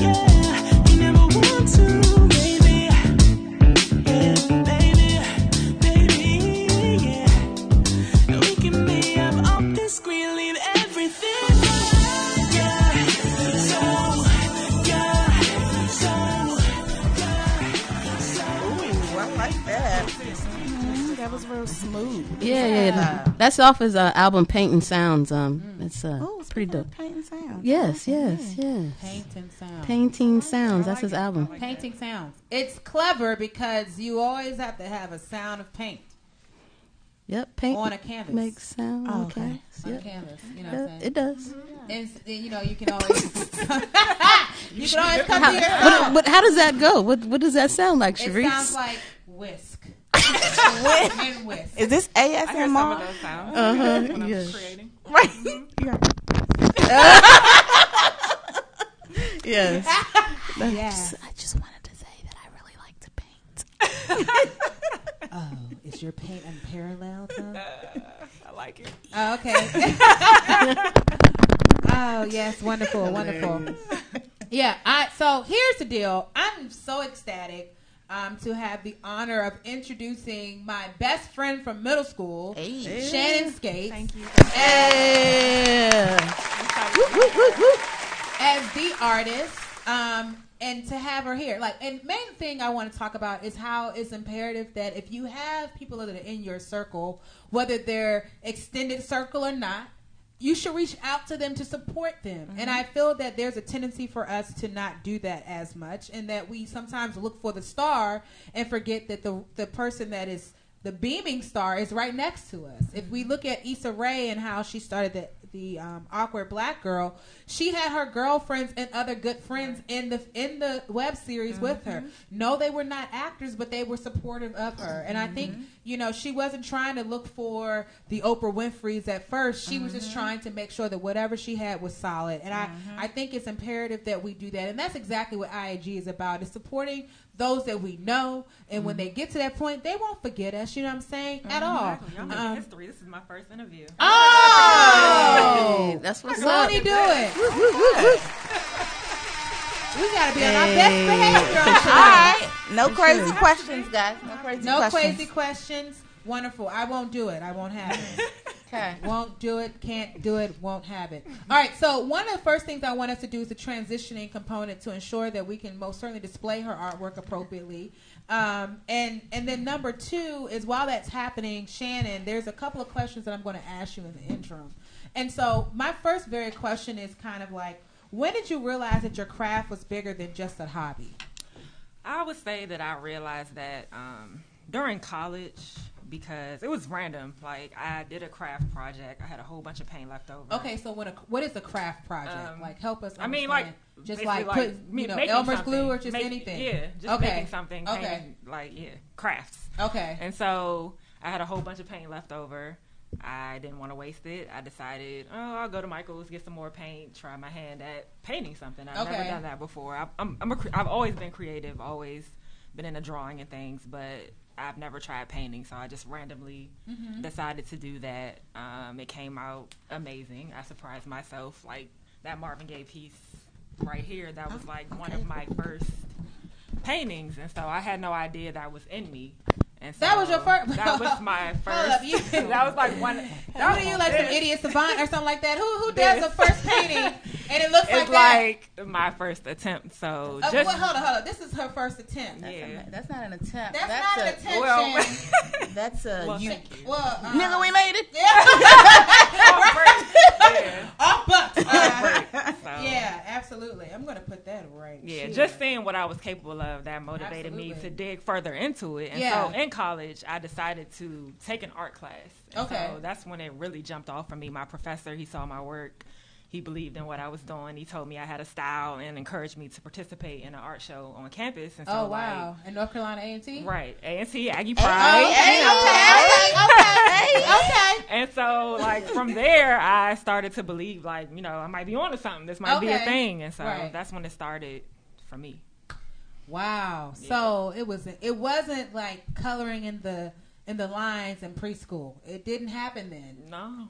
Yeah, you never want to, baby. Yeah, baby, yeah. And we can be up off the screen, leave everything. Yeah, so. Ooh, I like that. That was real smooth. Yeah. That's off his album Painting Sounds. It's Oh, pretty dope. Painting sound. Yes. Painting sound. Painting Sounds. That's his album. Painting sounds. It's clever because you always have to have a sound of paint Yep, paint on a canvas. makes sound. Oh, Okay. okay. On a Yep. canvas. You know what I'm saying? It does. And you know, you can always you can always come to your song. But how does that go? What does that sound like, It Sharice? sounds like whisk. And whisk. Is this I hear some of ASMR? those sounds when yeah. I'm creating. Right. Yes. Yeah. I just wanted to say that I really like to paint. Oh, is your paint unparalleled? Huh? I like it. Oh, okay. Oh, yes, wonderful. Yeah. So here's the deal. I'm so ecstatic to have the honor of introducing my best friend from middle school, Hey. Shannon Scates. Thank you. As the artist, and to have her here. And main thing I want to talk about is how it's imperative that if you have people that are in your circle, whether they're extended circle or not, you should reach out to them to support them. And I feel that there's a tendency for us to not do that as much, and that we sometimes look for the star and forget that the person that is the beaming star is right next to us. If we look at Issa Rae and how she started the Awkward Black Girl, she had her girlfriends and other good friends in the web series with her. No, they were not actors, but they were supportive of her. And I think, she wasn't trying to look for the Oprah Winfrey's at first. She was just trying to make sure that whatever she had was solid. And I think it's imperative that we do that. And that's exactly what IAG is about, is supporting those that we know, and when they get to that point, they won't forget us, you know what I'm saying, at all. Y'all making history. This is my first interview. Oh! That's what's Won't up. he do it? We gotta be on our best behavior on All today. right. No crazy questions, guys. No crazy questions. Wonderful. I won't do it. I won't have it. Okay. Won't do it. Can't do it. Won't have it. All right. So one of the first things I want us to do is the transitioning component to ensure that we can most certainly display her artwork appropriately. And then number 2 is, while that's happening, Shannon, there's a couple of questions that I'm going to ask you in the interim. And so my first very question is kind of like, when did you realize that your craft was bigger than just a hobby? I would say that I realized that during college, because it was random. Like, I did a craft project. I had a whole bunch of paint left over. Okay, so what is a craft project? Help us understand. I mean, like, just like put, making Elmer's something. glue or just anything? Yeah, just Okay. making something. Okay. Painting, crafts. Okay. And so I had a whole bunch of paint left over. I didn't want to waste it. I decided, I'll go to Michael's, get some more paint, try my hand at painting something. I've never done that before. I've always been creative, always been into drawing and things, but I've never tried painting, so I just randomly decided to do that. It came out amazing. I surprised myself. Like that Marvin Gaye piece right here, that was like one of my first paintings, and so I had no idea that was in me. And so that was your first. That was my first. Hold up, that was like one. What are you, like some idiot savant or something like that? Who does a first painting and it looks it's like that? It's like my first attempt. So just well, hold on. This is her first attempt. That's not an attempt. That's not an attempt. Well, that's a well, you. Nigga, we made it. Off buck. So, yeah, absolutely. I'm gonna put that right. Yeah, here. just seeing what I was capable of, that motivated me to dig further into it. And so in college, I decided to take an art class. And so that's when it really jumped off for me. My professor, he saw my work. He believed in what I was doing. He told me I had a style and encouraged me to participate in an art show on campus. And so, wow. In North Carolina A&T? Right. A&T, Aggie Pride. Okay. And so, like, from there, I started to believe, like, you know, I might be onto something. This might be a thing. And so that's when it started for me. Wow. Yeah. So it wasn't like coloring in the lines in preschool. It didn't happen then. No,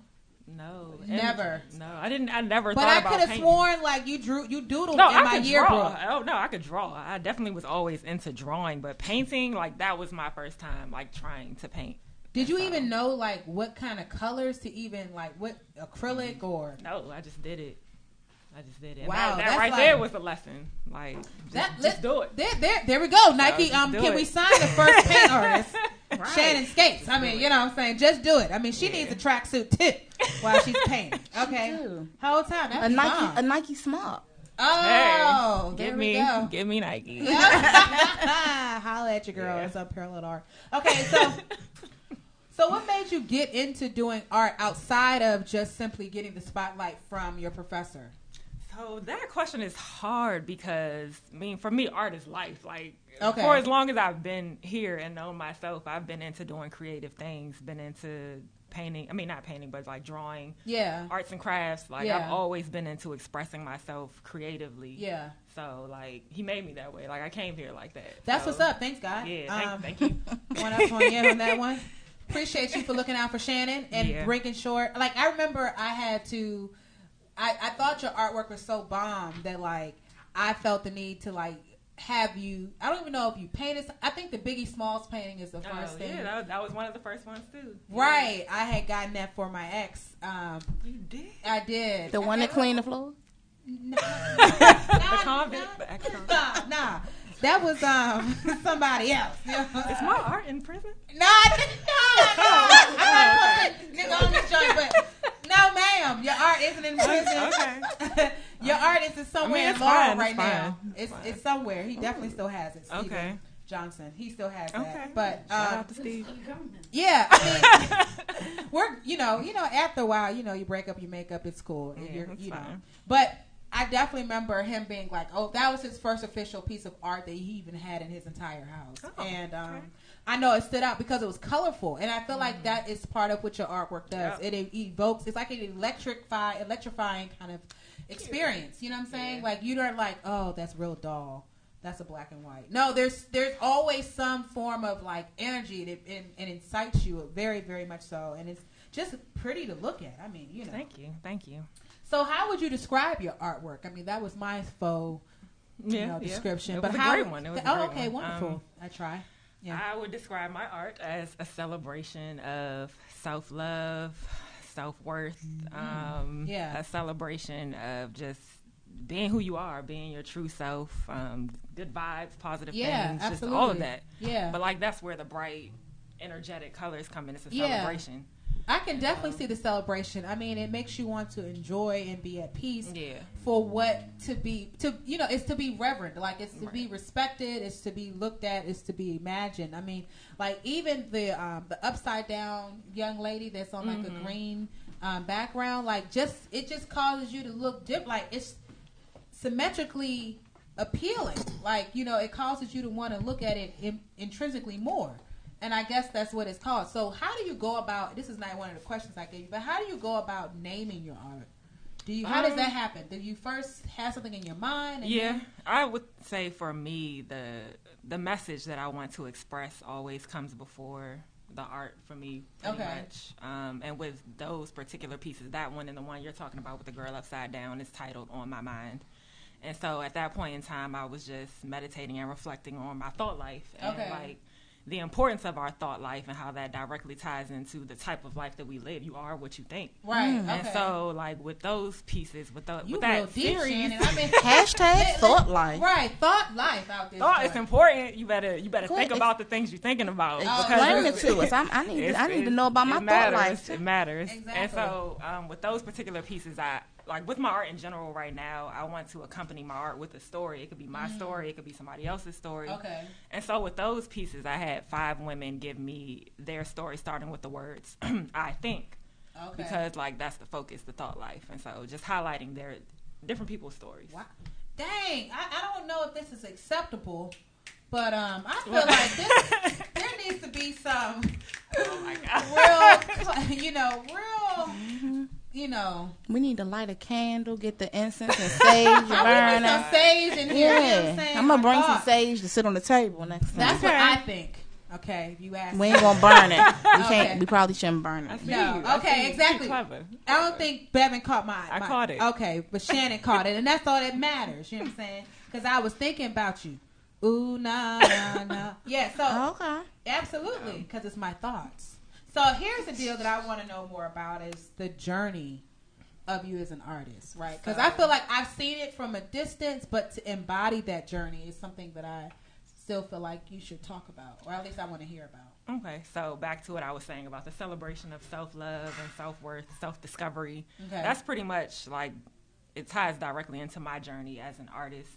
never. No, I didn't. I never. But thought I about could have painting. sworn like you doodled in I my could yearbook. draw. Oh no, I could draw. I definitely was always into drawing, but painting, like that was my first time, like trying to paint. Did you even know like what kind of colors to even like what acrylic or? No, I just did it. And wow, that right there was the lesson. Like, just do it. There we go. Nike, can we sign the first paint artist, Shannon Scates? I mean, you know what I'm saying? Just do it. I mean, she needs a tracksuit too while she's painting. Okay, whole time. That's a Nike Smart. Oh, hey, give me Nike. Holla at your girl. It's Unparalleled Art. Okay, so what made you get into doing art outside of just simply getting the spotlight from your professor? So that question is hard because, I mean, for me, art is life. Like, for as long as I've been here and known myself, I've been into doing creative things, been into painting. I mean, not painting, but like drawing. Yeah. Arts and crafts. Like, I've always been into expressing myself creatively. Yeah. So, like, he made me that way. Like, I came here like that. That's what's up. Thanks, God. Yeah, thank you. One up on you on that one. Appreciate you for looking out for Shannon and breaking short. Like, I remember I had to... I thought your artwork was so bomb that like I felt the need to like have you. I don't even know if you painted. I think the Biggie Smalls painting is the first thing. Yeah, that was one of the first ones too. Right, I had gotten that for my ex. You did? I did. The one that cleaned the floor? No. The convict, the ex-convict. Nah. That was somebody else. Is my art in prison? No. Nigga on this joint, but no, ma'am. Your art isn't in prison. Okay. Your artist is somewhere in Laurel right now. It's somewhere. He definitely still has it. Steven Johnson. He still has that. But shout out to Steve. Yeah, I mean, we're you know after a while you break up, you make up. It's cool. Yeah, it's fine. But I definitely remember him being like, oh, that was his first official piece of art that he even had in his entire house. Oh, and I know it stood out because it was colorful. And I feel like that is part of what your artwork does. Yep. It evokes, it's like an electrifying kind of experience. You know what I'm saying? Yeah. Like, you don't like, oh, that's real dull. That's a black and white. No, there's always some form of like energy that and incites you very, very much so. And it's just pretty to look at. I mean, you know. Thank you. So how would you describe your artwork? I mean, that was my faux description. It but was how? a great one. It was a great one. Wonderful. I try. Yeah. I would describe my art as a celebration of self-love, self-worth, a celebration of just being who you are, being your true self, good vibes, positive things, absolutely. just all of that. Yeah. But like that's where the bright, energetic colors come in. It's a celebration. I can definitely see the celebration. I mean, it makes you want to enjoy and be at peace. Yeah. For what it's to be reverent. Like, it's to be respected. It's to be looked at. It's to be imagined. I mean, like, even the upside down young lady that's on like a green background. Like, it just causes you to look different. Like, it's symmetrically appealing. Like, it causes you to want to look at it intrinsically more. And I guess that's what it's called. So how do you go about, this is not one of the questions I gave you, but how do you go about naming your art? How does that happen? Do you first have something in your mind? I would say for me, the message that I want to express always comes before the art for me, pretty much. And with those particular pieces, that one and the one you're talking about with the girl upside down is titled On My Mind. And so at that point in time, I was just meditating and reflecting on my thought life and like the importance of our thought life and how that directly ties into the type of life that we live. You are what you think. Right. And so like with those pieces, with that series, hashtag thought life. Right. Thought life out there. Thought is important. You better think about the things you're thinking about. Explain it to us. I need to know about my thought life. It matters. Exactly. And so with those particular pieces, like with my art in general right now, I want to accompany my art with a story. It could be my story. It could be somebody else's story. Okay. And so with those pieces, I had 5 women give me their story starting with the words, I think. Okay. Because like that's the focus, the thought life. And so just highlighting their different people's stories. Wow. Dang. I don't know if this is acceptable, but I feel like there needs to be some real, we need to light a candle, get the incense and sage, burn some sage in here. You know what I'm saying? I'm gonna bring some sage to sit on the table next time. That's what I think. Okay, if you ask we ain't gonna burn it. We can't. We probably shouldn't burn it. No. Okay, exactly. I don't think Bevan caught I caught it. Okay, but Shannon caught it, and that's all that matters. You know what I'm saying? Because I was thinking about you. Ooh, nah, nah, nah. Yeah. So absolutely, because it's my thoughts. So here's the deal that I want to know more about is the journey of you as an artist, right? Because I feel like I've seen it from a distance, but to embody that journey is something that I still feel like you should talk about, or at least I want to hear about. Okay, so back to what I was saying about the celebration of self-love and self-worth, self-discovery. Okay. That's pretty much like it ties directly into my journey as an artist.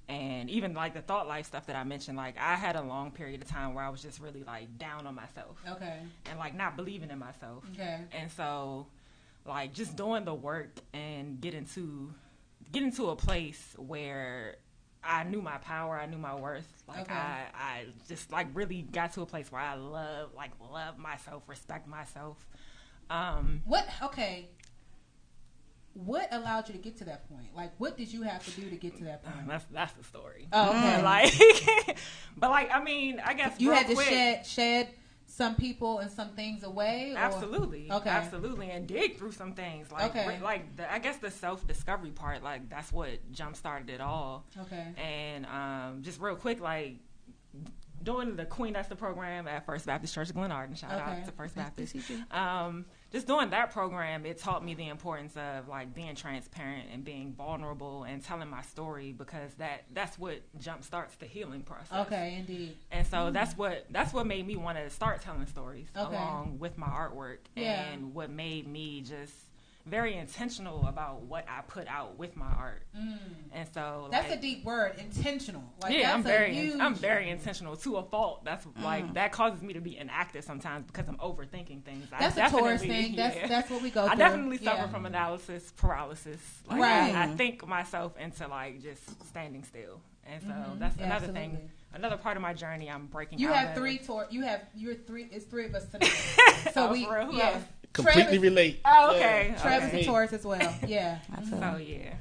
And even like the thought life stuff that I mentioned, like I had a long period of time where I was just really like down on myself. Okay. And like not believing in myself. Okay. And so like just doing the work and getting to a place where I knew my power, I knew my worth. Like I just like really got to a place where I love myself, respect myself. What allowed you to get to that point? Like, what did you have to do to get to that point? That's the story. Oh, okay. But like, I mean, I guess you had to shed some people and some things away. Absolutely, absolutely, and dig through some things. Like, I guess the self-discovery part, like that's what jump started it all. Okay. And just real quick, like doing the Queen Esther program at First Baptist Church of Glenarden. Shout out to First Baptist. Just doing that program, it taught me the importance of like being transparent and being vulnerable and telling my story, because that's what jump starts the healing process. Okay, indeed. And so that's what made me want to start telling stories along with my artwork, and what made me just very intentional about what I put out with my art. And so that's a deep word, intentional. Like, yeah, I'm very intentional to a fault. That's like that causes me to be inactive sometimes because I'm overthinking things. That's a Taurus thing. That's what we go through. I definitely suffer from analysis paralysis. Like, I think myself into like just standing still. And so that's another thing. Another part of my journey I'm breaking out. You have three. It's 3 of us today. So completely relate. Oh, okay. Travis and Taurus as well. Yeah. So yeah.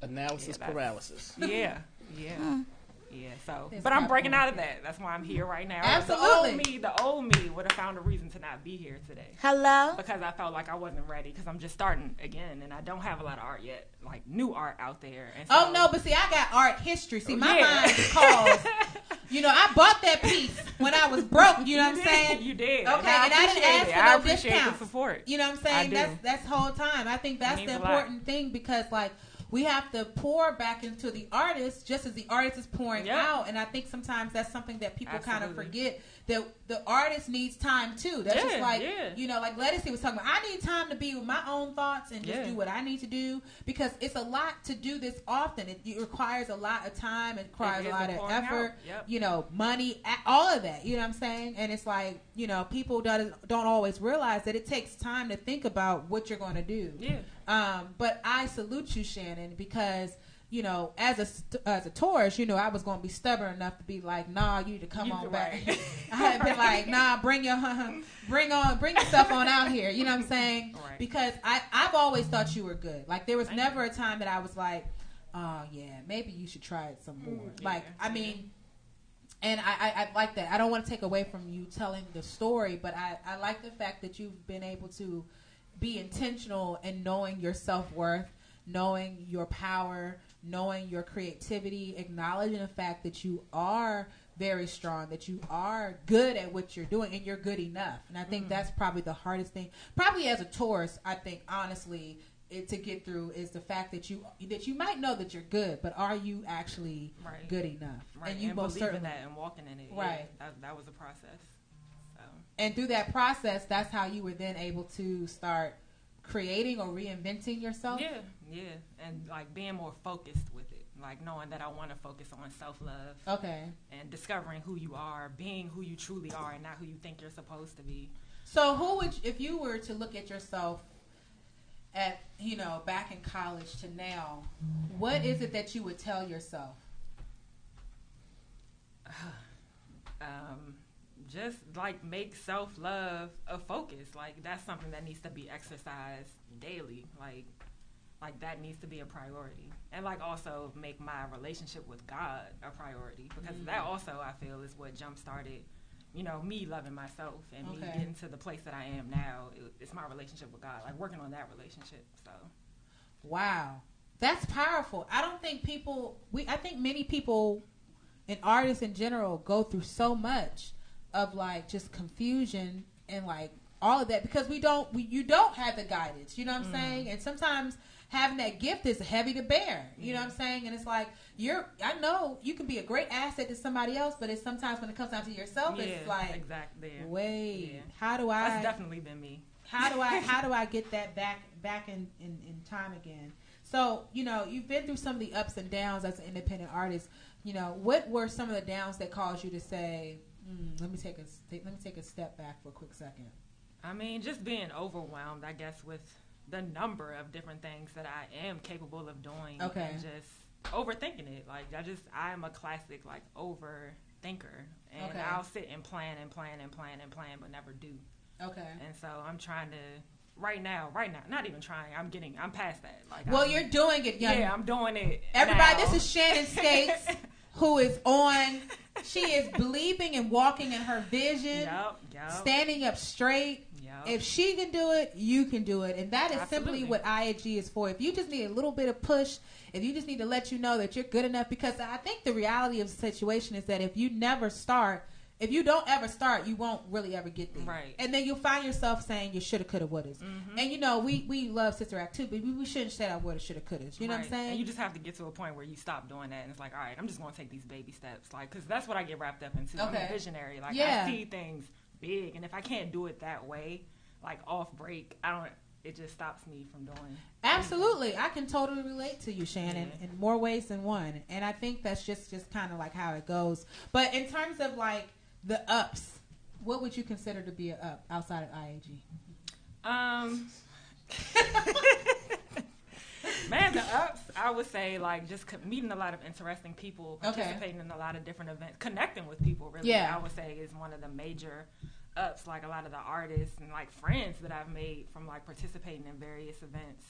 Analysis paralysis. Yeah. Yeah, so, but I'm breaking out of that. That's why I'm here right now. Absolutely. The old me would have found a reason to not be here today. Hello? Because I felt like I wasn't ready, because I'm just starting again, and I don't have a lot of art yet, like new art out there. And so, but see, I got art history. See, my mind is called, I bought that piece when I was broke, you know what I'm saying? You did. Okay, and I didn't ask for no appreciate discount. The support. You know what I'm saying? That's the whole time. I think that's the important thing, because, like, we have to pour back into the artist just as the artist is pouring out. And I think sometimes that's something that people kind of forget, that the artist needs time too. That's just like, like Lettucey was talking about. I need time to be with my own thoughts and just do what I need to do, because it's a lot to do this often. It requires a lot of time. It requires a lot of effort, money, all of that. You know what I'm saying? And it's like, people don't always realize that it takes time to think about what you're going to do. Yeah. But I salute you, Shannon, because, as a Taurus, I was going to be stubborn enough to be like, nah, you need to come on back. I had been like, nah, bring yourself on out here. You know what I'm saying? Right. Because I've always thought you were good. Like, there was never a time that I was like, oh yeah, maybe you should try it some more. I mean, And I like that. I don't want to take away from you telling the story, but I like the fact that you've been able to be intentional in knowing your self-worth, knowing your power, knowing your creativity, acknowledging the fact that you are very strong, that you are good at what you're doing, and you're good enough. And I think that's probably the hardest thing. Probably as a tourist, I think, honestly, to get through is the fact that you might know that you're good, but are you actually good enough? Right. And you most certainly that and walking in it. Right. Yeah, that was a process. So. And through that process, that's how you were then able to start creating or reinventing yourself? Yeah. And like being more focused with it. Like knowing that I want to focus on self-love. Okay. And discovering who you are, being who you truly are and not who you think you're supposed to be. So who would, if you were to look at yourself at, back in college to now, what is it that you would tell yourself? Just like make self-love a focus. Like that's something that needs to be exercised daily. Like that needs to be a priority. And like also make my relationship with God a priority, because that also I feel is what jump-started, me loving myself and me getting to the place that I am now. It's my relationship with God, like working on that relationship. So, wow, that's powerful. I don't think I think many people and artists in general go through so much of like just confusion and like all of that because you don't have the guidance. You know what I'm saying? And sometimes having that gift is heavy to bear. You know what I'm saying? And it's like, I know you can be a great asset to somebody else, but it's sometimes when it comes down to yourself, it's like, exactly. Wait, how do I? That's definitely been me. How do I get that back in time again? So, you've been through some of the ups and downs as an independent artist. What were some of the downs that caused you to say, let me take a step back for a quick second? I mean, just being overwhelmed, I guess, with the number of different things that I am capable of doing. Okay. And just overthinking it. Like, I am a classic, like, overthinker. And I'll sit and plan, but never do. Okay. And so I'm trying to, right now, not even trying, I'm past that. Like, you're doing it, young. Yeah, I'm doing it. Everybody, now. This is Shannon Scates, who is she is believing and walking in her vision, standing up straight. If she can do it, you can do it. And that is simply what IAG is for. If you just need a little bit of push, if you just need to let you know that you're good enough, because I think the reality of the situation is that if you don't ever start, you won't really ever get there. Right. And then you'll find yourself saying you shoulda, coulda, wouldas. Mm-hmm. And we love Sister Act too, but we shouldn't say our woulda, shoulda, couldas. You know what I'm saying? And you just have to get to a point where you stop doing that, and it's like, all right, I'm just going to take these baby steps, like, because that's what I get wrapped up into. I'm a visionary. Like, I see things big, and if I can't do it that way, like off break, it just stops me from doing. Absolutely. I can totally relate to you, Shannon, in more ways than one. And I think that's just kind of like how it goes. But in terms of like the ups, what would you consider to be an up outside of IAG? Man, the ups, I would say, like, just meeting a lot of interesting people, participating in a lot of different events, connecting with people, really, I would say is one of the major ups. Like, a lot of the artists and, like, friends that I've made from, like, participating in various events,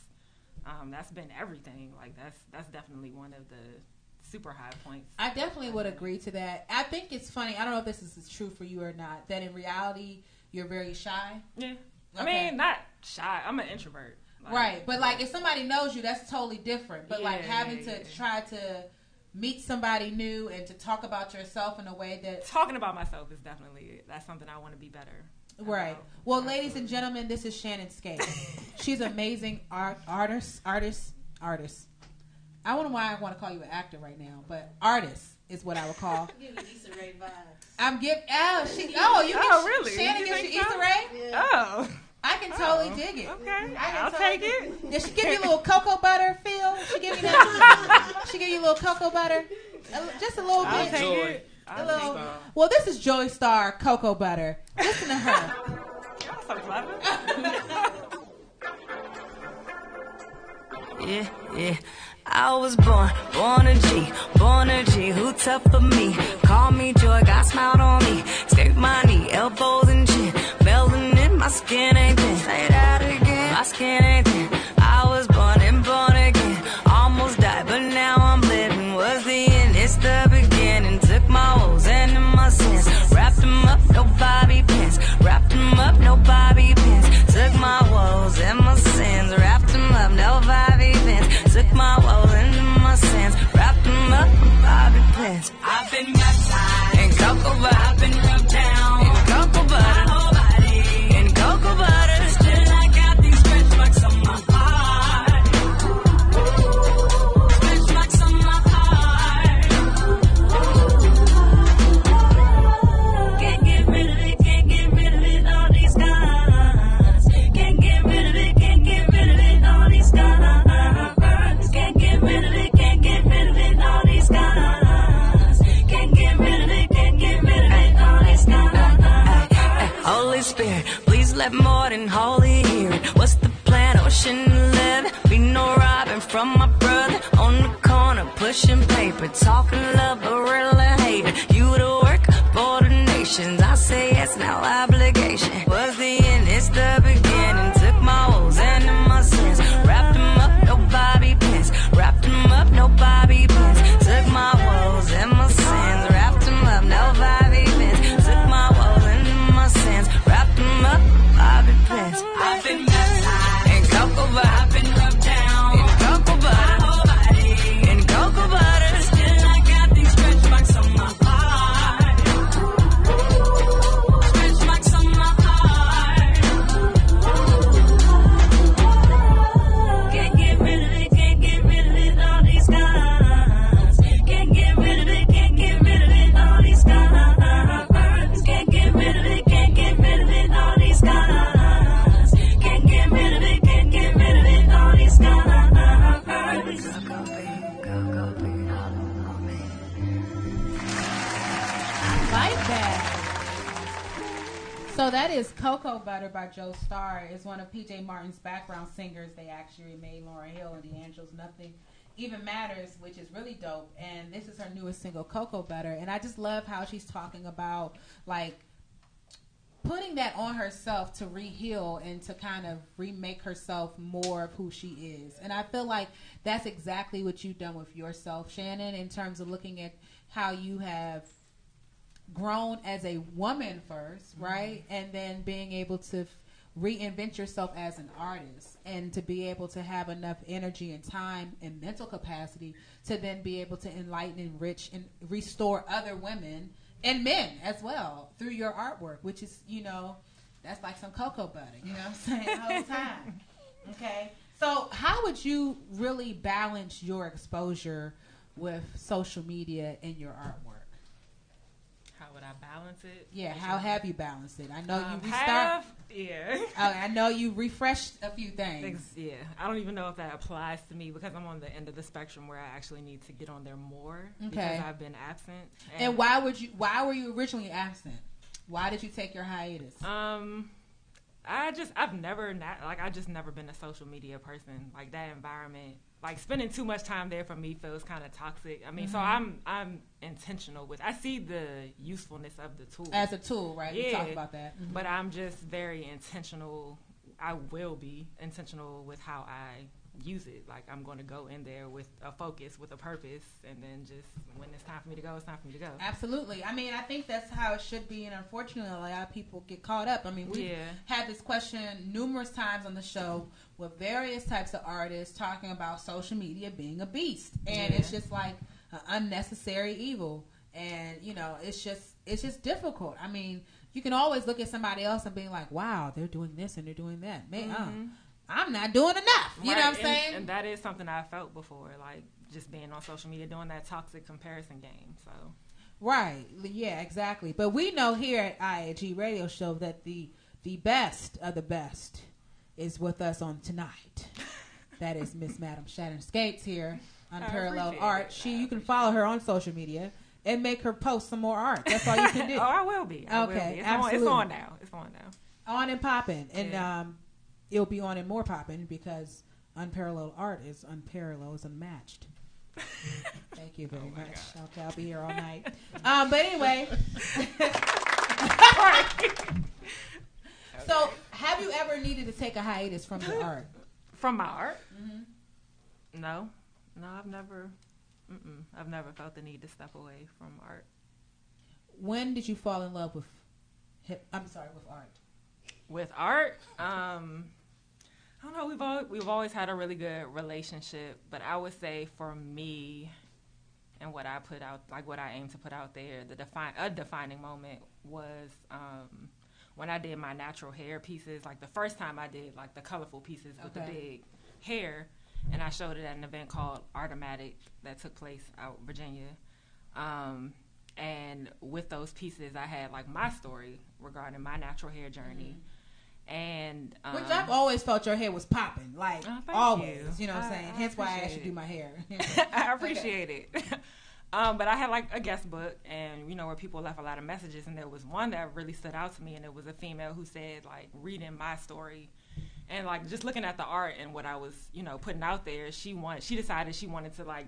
that's been everything. Like, that's definitely one of the super high points. I definitely would agree to that. I think it's funny, I don't know if this is true for you or not, that in reality, you're very shy. Yeah. I mean, not shy. I'm an introvert. Like, right, but like if somebody knows you, that's totally different. But like having to try to meet somebody new and to talk about yourself in a way that talking about myself is that's something I want to be better. Right. Well, ladies and gentlemen, this is Shannon Scates. She's an amazing artist. I don't know why I want to call you an actor right now, but artist is what I would call. Give me Issa Rae vibes. I'm giving. Really? Shannon gives you Issa Rae. Yeah. Oh. I can totally dig it. Okay, I'll take it. Did she give you a little cocoa butter feel? She give you that? She give you a little cocoa butter? Just a little I'll bit. Take it. Well, this is Joy Star cocoa butter. Listen to her. Y'all so clever. Yeah. I was born a G, who tough for me? Call me Joy, God smiled on me. Scrape my knee, elbows and chin. Melanin, my skin ain't thin. Say that again, my skin ain't thin. I was born again. Almost died, but now I'm living. Was the end, it's the beginning. Took my woes and been baptized in cocoa butter. I've been rubbed down in cocoa butter. My whole body in cocoa butter. Still I got these stretch marks on my heart. Stretch marks on my heart. Can't get rid of it, can't get rid of it, all these scars. Can't get rid of it, can't get rid of it, all these scars. Can't get rid of it, can't get rid of it, all these scars. Can't get rid of it, can't get rid of it, all these scars. Holy Spirit, please let more than holy hear it. What's the plan? Ocean 11. Be no robbing from my brother on the corner, pushing paper, talking love, but really hate it. You to work for the nations. I say yes, now obligation. Was the end, it's the beginning. Took my woes and my sins, wrapped them up, no bobby pins. Wrapped them up, no bobby pins. Took my woes and my sins, wrapped them up, no bobby pins. Took my woes and my sins, wrapped them up, bobby pins. I've been baptized in cocoa butter. I've been rubbed down in cocoa butter. My whole body in cocoa butter. Still I got these stretch marks on my heart. Stretch marks on my heart. Can't get rid of it, can't get rid of it, all these scars. Can't get rid of it, can't get rid of it, all these scars. Can't get rid of it, can't get rid of it, all these scars. Can't get rid of it, can't get rid of it, all these scars. Like that. So that is Cocoa Butter by Joe Starr. Is one of PJ Martin's background singers. They actually made Lauryn Hill and D'Angelo's Nothing Even Matters, which is really dope. And this is her newest single, Cocoa Butter. And I just love how she's talking about, like, putting that on herself to re-heal and to kind of remake herself more of who she is. And I feel like that's exactly what you've done with yourself, Shannon, in terms of looking at how you have grown as a woman first, right? And then being able to reinvent yourself as an artist and to be able to have enough energy and time and mental capacity to then be able to enlighten, enrich, and restore other women and men as well through your artwork, which is, you know, that's like some cocoa butter, you know what I'm saying, the whole time. Okay? So how would you really balance your exposure with social media in your artwork? How would I balance it? Yeah, how have you balanced it? I know you restart. Yeah. I know you refreshed a few things. Yeah. I don't even know if that applies to me because I'm on the end of the spectrum where I actually need to get on there more because I've been absent. And why were you originally absent? Why did you take your hiatus? I've just never been a social media person. Like that environment, like spending too much time there for me feels kind of toxic. I mean, so I'm intentional with. I see the usefulness of the tool as a tool, right? Yeah, we talked about that. Mm-hmm. But I'm just very intentional. I will be intentional with how I use it. Like I'm going to go in there with a focus, with a purpose, and then just when it's time for me to go, it's time for me to go. Absolutely. I mean, I think that's how it should be, and unfortunately, a lot of people get caught up. I mean, we've had this question numerous times on the show with various types of artists talking about social media being a beast, and it's just like an unnecessary evil, and you know, it's just difficult. I mean, you can always look at somebody else and be like, wow, they're doing this and they're doing that. Man, I'm not doing enough. You know what I'm saying? And that is something I felt before, like just being on social media, doing that toxic comparison game. So, right, yeah, exactly. But we know here at IAG Radio Show that the best of the best is with us on tonight. That is Miss Madam Shannon Scates here, Unparalleled Art. You can follow her on social media and make her post some more art. That's all you can do. Oh, I will be. Okay, absolutely. It's on now. It's on now. On and popping, and it'll be on and more popping because Unparalleled Art is unparalleled, is unmatched. Thank you very much. Okay, I'll be here all night. But anyway. So, have you ever needed to take a hiatus from your art? From my art? Mm-hmm. No, I've never. I've never felt the need to step away from art. When did you fall in love with art? With art, I don't know. We've always had a really good relationship, but I would say for me, and what I put out, like what I aim to put out there. A defining moment was when I did my natural hair pieces. Like the first time I did like the colorful pieces with the big hair, and I showed it at an event called Artomatic that took place out in Virginia. And with those pieces, I had like my story regarding my natural hair journey. And which I've always felt your hair was popping, like always. You know what I'm saying? Hence why I asked you to do my hair. I appreciate it. But I had like a guest book, and you know, where people left a lot of messages, and there was one that really stood out to me, and it was a female who said, like, reading my story and like just looking at the art and what I was, you know, putting out there, she decided she wanted to like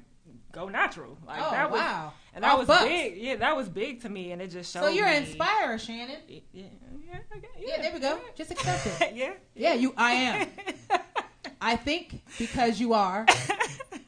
go natural. Like that was big. Yeah, that was big to me, and it just showed. So you're an inspirer, Shannon. Yeah, there we go. Just accept it. Yeah, I am. I think because you are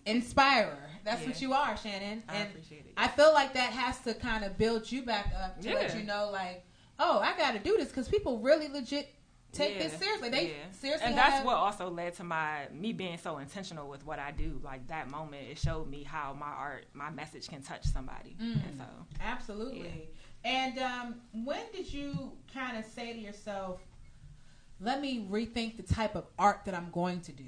inspirer. That's what you are, Shannon. And I appreciate it. I feel like that has to kind of build you back up to let you know, like, oh, I got to do this, because people really legit take this seriously. They seriously. And that's what also led to me being so intentional with what I do. Like that moment, it showed me how my art, my message can touch somebody. And so, absolutely. Yeah. And when did you kind of say to yourself, let me rethink the type of art that I'm going to do?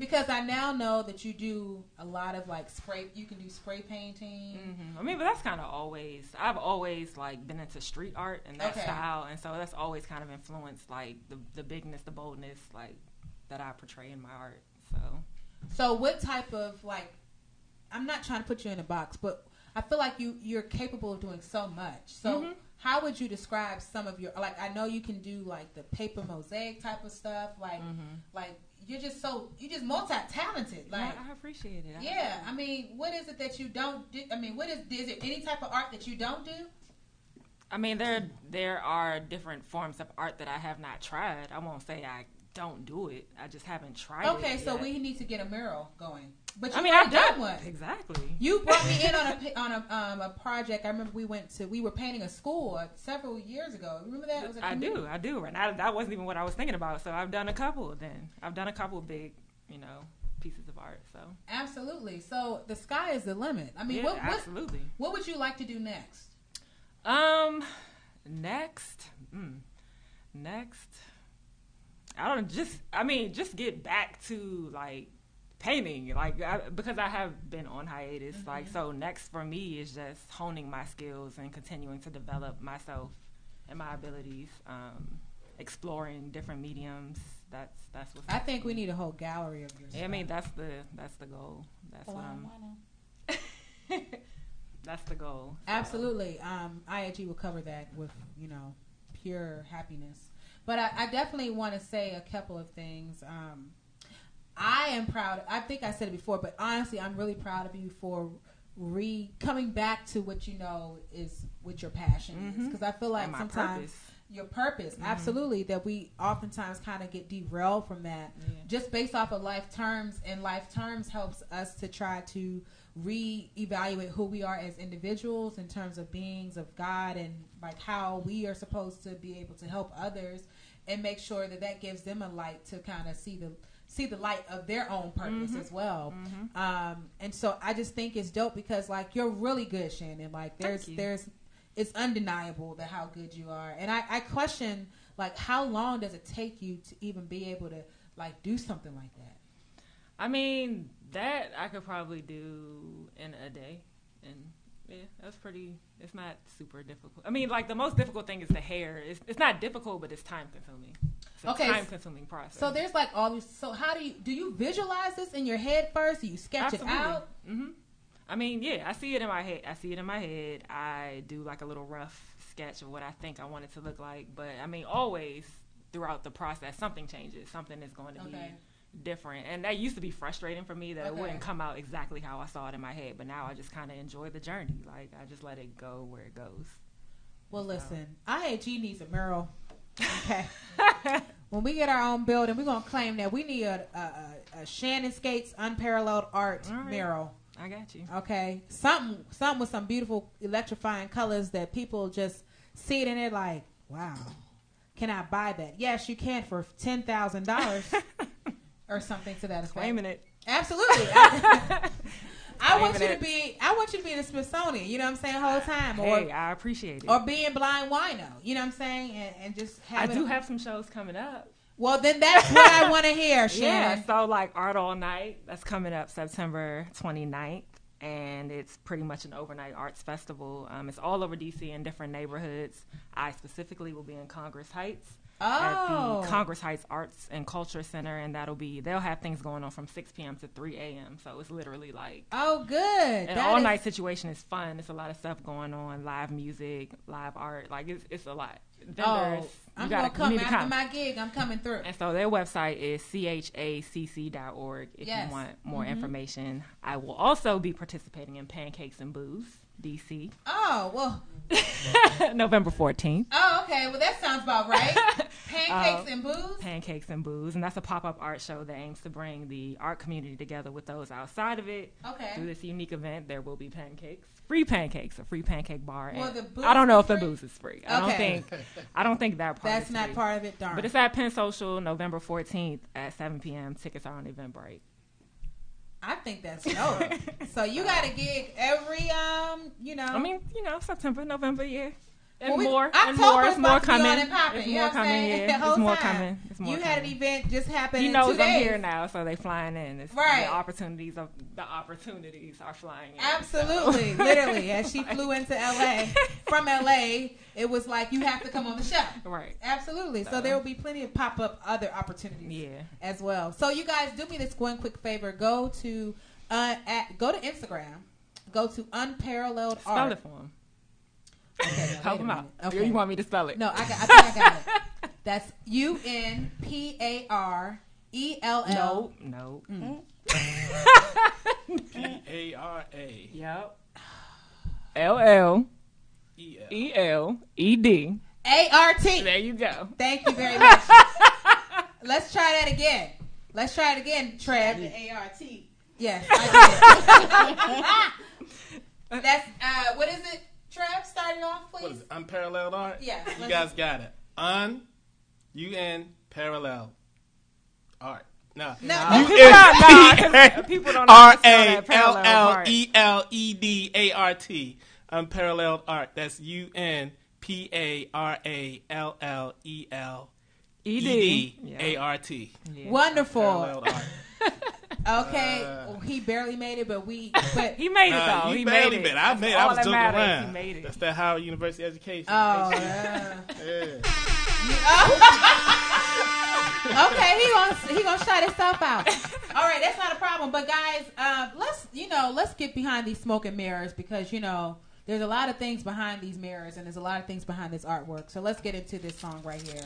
Because I now know that you do a lot of like you can do spray painting. I mean, but that's kind of I've always like been into street art and that style. And so that's always kind of influenced like the bigness, the boldness, like that I portray in my art. So what type of like, I'm not trying to put you in a box, but I feel like you're capable of doing so much. So how would you describe some of your, like, I know you can do like the paper mosaic type of stuff, like, like you're just multi-talented. Like, I appreciate it. I mean, what is it that you don't do? I mean, is there any type of art that you don't do? I mean, there are different forms of art that I have not tried. I won't say I don't do it. I just haven't tried it. Okay, so we need to get a mural going. But I've done one. Exactly. You brought me in on a project. I remember we were painting a school several years ago. Remember that? It was I do. And that wasn't even what I was thinking about. So I've done a couple big, you know, pieces of art. So absolutely. So the sky is the limit. I mean, absolutely. What would you like to do next? Next. I don't just get back to like painting, like because I have been on hiatus. Like, so next for me is just honing my skills and continuing to develop myself and my abilities, exploring different mediums. That's what I think we need a whole gallery of your stuff. I mean, that's the goal. That's what that's the goal. So. Absolutely. IAG will cover that with, you know, pure happiness. But I definitely want to say a couple of things. I am proud. I think I said it before, but honestly, I'm really proud of you for coming back to what you know is what your passion is. Because I feel like sometimes your purpose, absolutely, that we oftentimes kind of get derailed from that just based off of life terms. And life terms helps us to try to reevaluate who we are as individuals in terms of beings of God, and like how we are supposed to be able to help others and make sure that gives them a light to kind of see the light of their own purpose as well. And so I just think it's dope because like you're really good, Shannon. Like it's undeniable that how good you are. And I question like how long does it take you to even be able to like do something like that? I mean, that I could probably do in a day, and it's not super difficult. I mean, like the most difficult thing is the hair. It's not difficult, but it's time consuming. It's a time consuming process. So there's like all these, so how do you visualize this in your head first? Do you sketch it out? I mean, yeah, I see it in my head. I do like a little rough sketch of what I think I want it to look like, but I mean, always throughout the process, something changes. Something is going to be different, and that used to be frustrating for me that it wouldn't come out exactly how I saw it in my head, but now I just kind of enjoy the journey. Like I just let it go where it goes. Well, listen, IAG needs a mural. Okay. When we get our own building, we're gonna claim that we need a Shannon Scates unparalleled art mural. I got you. Okay, something with some beautiful electrifying colors that people just see it and they're like, wow, can I buy that? Yes, you can for $10,000. Or something to that effect. Claiming it. Absolutely. I want you to be in the Smithsonian. You know what I'm saying? The whole time. Or, hey, I appreciate it. Or being blind wino. You know what I'm saying? And just have. I do have some shows coming up. Well, then that's what I want to hear, Shannon. Yeah, so like Art All Night, that's coming up September 29th, and it's pretty much an overnight arts festival. It's all over D.C. in different neighborhoods. I specifically will be in Congress Heights at the Congress Heights Arts and Culture Center, and they'll have things going on from 6 p.m. to 3 a.m., so it's literally like... Oh, good. An all-night situation is fun. There's a lot of stuff going on, live music, live art, like it's a lot. Vendors, I'm going to come after my gig. I'm coming through. And so their website is chacc.org if you want more information. I will also be participating in Pancakes and Booze, DC. Oh, well. November 14th. Oh, okay. Well, that sounds about right. Pancakes and Booze? Pancakes and Booze. And that's a pop-up art show that aims to bring the art community together with those outside of it. Okay. Through this unique event, there will be pancakes. Free pancakes, a free pancake bar. Well, the booze I don't know if free? the booze is free. Okay. I don't think that part That's is not free. part of it, darn. But it's at Penn Social, November 14th at 7 p.m. Tickets are on Eventbrite. I think that's dope. So you got a gig every, September, November, yeah. And well, more, it's more coming. It's more coming, yeah. It's more coming. You had an event just happen he in knows 2 days. I'm here now, so they flying in. Right. The opportunities are flying in. Absolutely. So. Literally. As she flew into LA, from LA, it was like, you have to come on the show. Right. Absolutely. So there will be plenty of pop-up other opportunities as well. So you guys, do me this one quick favor. Go to Instagram. Go to Unparalleled Art. Spell it for him. Okay, help him out. Okay. You want me to spell it? No, I think I got it. That's UNPARELL. No. PARA. Yep. LLELED. ART. There you go. Thank you very much. Let's try that again. Trev. ART. Yes, I did. That's what is it? Trev, start it off, please. What is it? Unparalleled art? Yeah. You guys got it. Unparalleled art. No. People don't understand RALLELEDART. Unparalleled art. That's UNPARALLELEDART. Yeah. Wonderful. Unparalleled art. Okay, he barely made it, but he made it though. He barely made it. I was joking around. He made it. That's that Howard University education. Oh, yeah. Okay, he gonna shut himself out. All right, that's not a problem. But guys, let's get behind these smoke and mirrors because there's a lot of things behind these mirrors and there's a lot of things behind this artwork. So let's get into this song right here.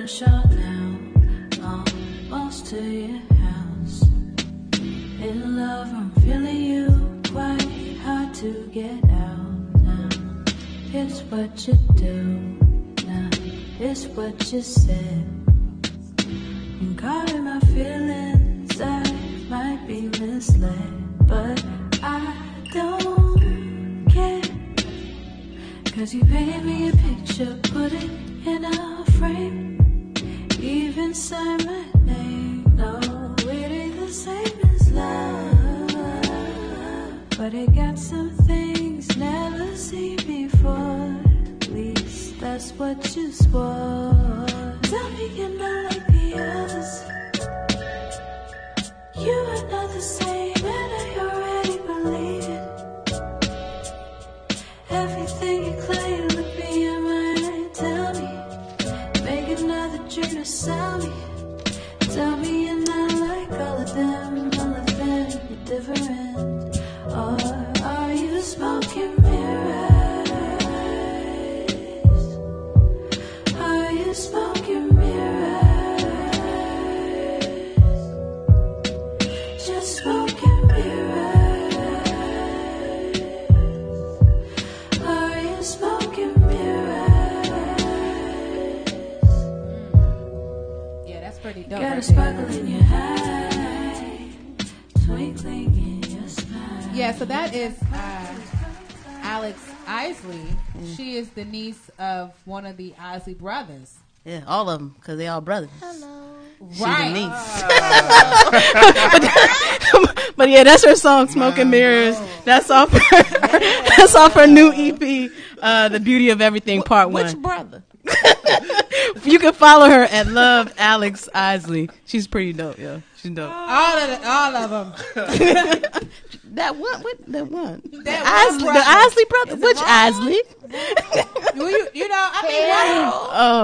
Shut now, almost to your house. In love, I'm feeling you quite hard to get out now. It's what you do now, it's what you said. And caught in my feelings, I might be misled, but I don't care. 'Cause you painted me a picture, put it in a frame. Even sign my name. No, it ain't the same as love, but it got some things never seen before. At least that's what you swore. Tell me you're not like the others. You are not the same, and I already believe it. Everything you claim, look me in my eye, tell me. Make another dream to sell me. Tell me you're not like all of them, you're different. Or are you smoking mirrors? Are you smoking mirrors? Just smoke pretty dope. Got a sparkle in your eye, twinkling in your smile. Yeah, so that is Alex Isley. She is the niece of one of the Isley brothers. Yeah, all of them, because they all brothers. Hello. She's Right. a niece. But yeah, that's her song, Smoke and Mirrors. That's off her new EP, The Beauty of Everything, Part 1. Which brother? You can follow her at Love Alex Isley. She's pretty dope, yo. She's dope. All of them. That one? The That Isley brother? Which Isley? You know, I mean,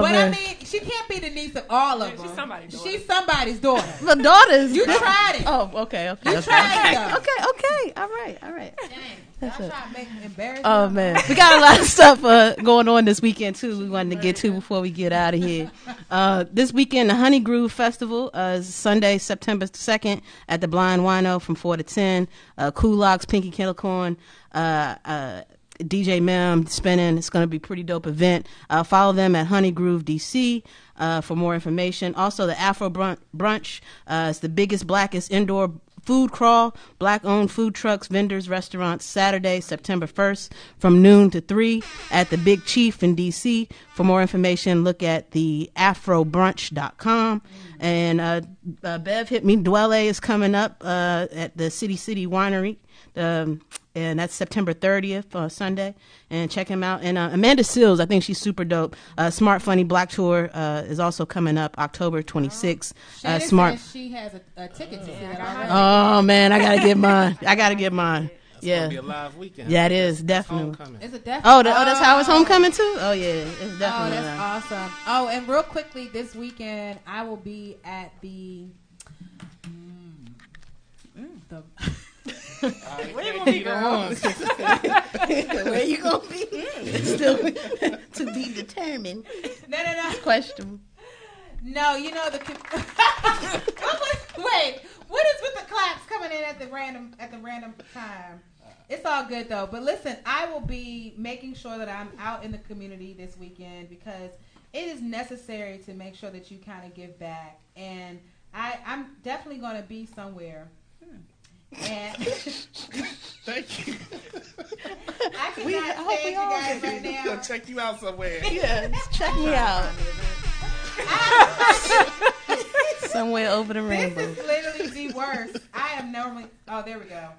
but man. I mean, she can't be the niece of all of them. She's somebody's daughter. She's somebody's daughter. The daughters. You tried it. Oh, okay. You tried it, though. Okay. All right. Dang. Y'all trying to make me embarrassed. Oh man, we got a lot of stuff going on this weekend too. We wanted to get to before we get out of here. This weekend, the Honey Groove Festival is Sunday, September 2nd at the Blind Wino from 4 to 10. Kulaks, Pinky Killicorn, DJ Mem spinning. It's going to be a pretty dope event. Follow them at Honey Groove DC for more information. Also, the Afro Brunch is the biggest, blackest indoor food crawl, black-owned food trucks, vendors, restaurants, Saturday, September 1st from noon to 3 at the Big Chief in D.C. For more information, look at the afrobrunch.com. And Bev hit me. Dwelle is coming up at the City Winery. And that's September 30th, Sunday. And check him out. And Amanda Sills, I think she's super dope. Smart Funny Black Tour is also coming up October 26th. Shannon Smart. says she has a ticket to see that already. Oh, man, I got to get mine. It's Yeah. gonna be a live weekend. Yeah, it is, definitely. Homecoming. It's a definitely. That's how it's homecoming too? Oh, yeah. It's definitely. Oh, that's awesome. Oh, and real quickly, this weekend, I will be at the... Where you gonna be, girl? Where you gonna be? Still to be determined. No. Question. No, you know the. Wait, what is with the claps coming in at the random time? It's all good though. But listen, I will be making sure that I'm out in the community this weekend because it is necessary to make sure that you kind of give back. And I'm definitely going to be somewhere. And Thank you. I cannot stand you guys right now. Gonna check you out somewhere. Yes, check me out. Somewhere over the rainbow. This is literally the worst. I am normally. Oh, there we go.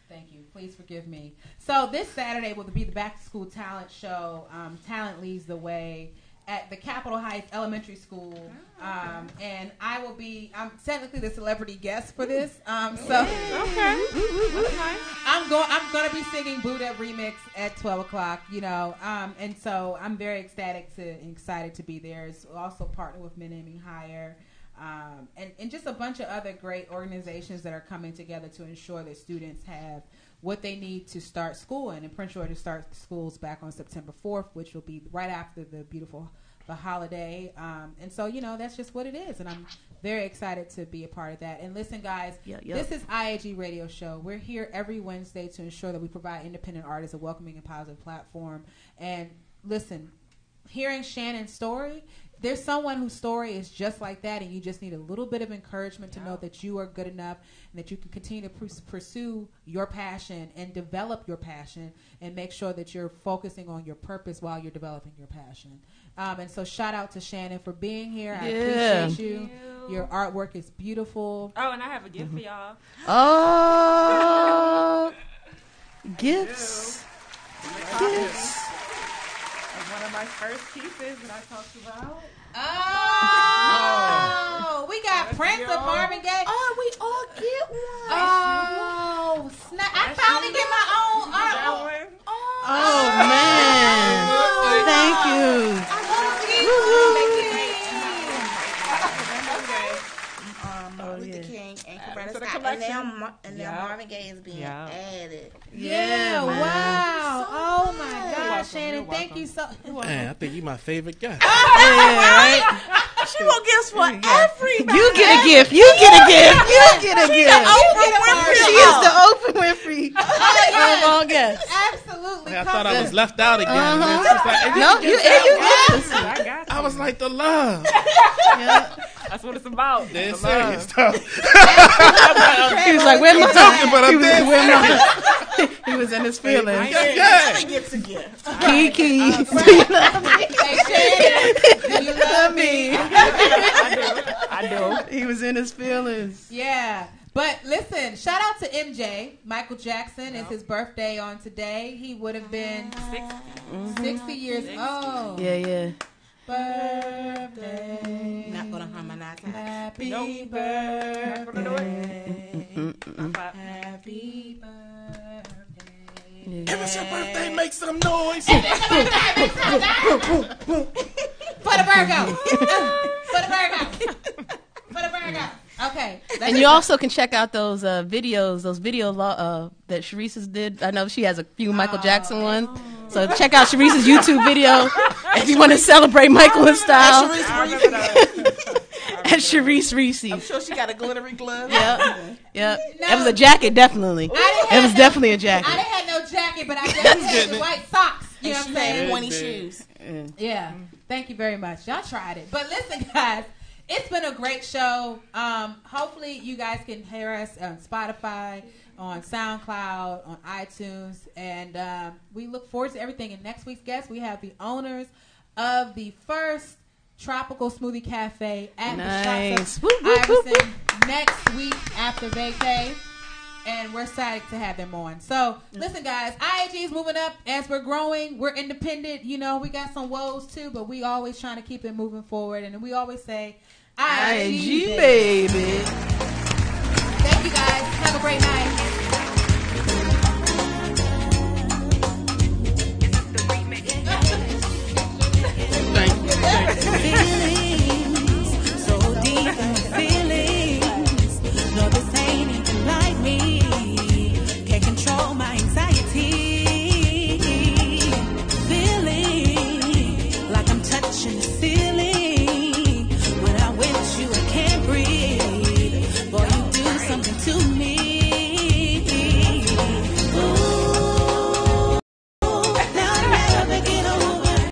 Thank you. Please forgive me. So this Saturday will be the Back to School Talent Show. Talent leads the way at the Capitol Heights Elementary School, and I will be. I'm technically the celebrity guest for this. Okay. I'm going to be singing Buddha Remix at 12 o'clock. You know, and so I'm very excited to be there. It's also partnered with Men Aiming Higher. And just a bunch of other great organizations that are coming together to ensure that students have what they need to start school and Prince George start schools back on September 4th, which will be right after the holiday. And so, you know, that's just what it is. And I'm very excited to be a part of that. And listen, guys, This is IAG Radio Show. We're here every Wednesday to ensure that we provide independent artists a welcoming and positive platform. And listen, hearing Shannon's story, there's someone whose story is just like that, and you just need a little bit of encouragement to know that you are good enough and that you can continue to pursue your passion and develop your passion and make sure that you're focusing on your purpose while you're developing your passion. And so shout out to Shannon for being here. I appreciate you. Your artwork is beautiful. Oh, and I have a gift for y'all. Oh, gifts. One of my first pieces that I talked about. Oh, we got Prince of Marvin Gaye. Oh, we all get one. Oh, snap. I finally get my own artwork. Oh, man. Thank you. Luther King and Coretta Scott. And now Marvin Gaye is being added. Yeah, wow. Oh, my gosh, Shannon. Thank you so much. Man, I think you're my favorite guy. She will gifts for everybody. You get a gift. She is the Oprah Winfrey of all guests. Absolutely. I thought I was left out again. No, you I got you. I was like the love. That's what it's about. They're serious though. He was like, "Where my joking, but I'm dead. He was in his feelings. Yeah. Gets a gift. Kiki, do you love me? Do you love me? I do. He was in his feelings. Yeah. But listen, shout out to MJ. Michael Jackson. It's his birthday on today. He would have been 60 years old. Yeah. Birthday. Not gonna harmonize. Happy Nope. birthday. Not gonna do Happy birthday. If it's your birthday, make some noise. For the Virgo. For the Virgo. For the Virgo. Okay. And you also can check out those videos, that Charis did. I know she has a few Michael Jackson ones. So check out Charis's YouTube video if you want to celebrate Michael in style. At Charis Reese. I'm sure she got a glittery glove. Yep. No, It was a jacket, definitely. It was definitely a jacket. I didn't have no jacket, but I definitely had the white socks. You know what I'm saying? Pointy shoes. Yeah. Thank you very much. Y'all tried it. But listen, guys, it's been a great show. Hopefully you guys can hear us on Spotify, on SoundCloud, on iTunes. And we look forward to everything. And next week's guest, we have the owners of the first Tropical Smoothie Cafe at the Shops of Iverson next week after vacay. And we're excited to have them on. So, listen, guys, IAG is moving up as we're growing. We're independent. You know, we got some woes, too, but we always trying to keep it moving forward. And we always say, IAG, baby. Thank you, guys. Have a great night. Thank you.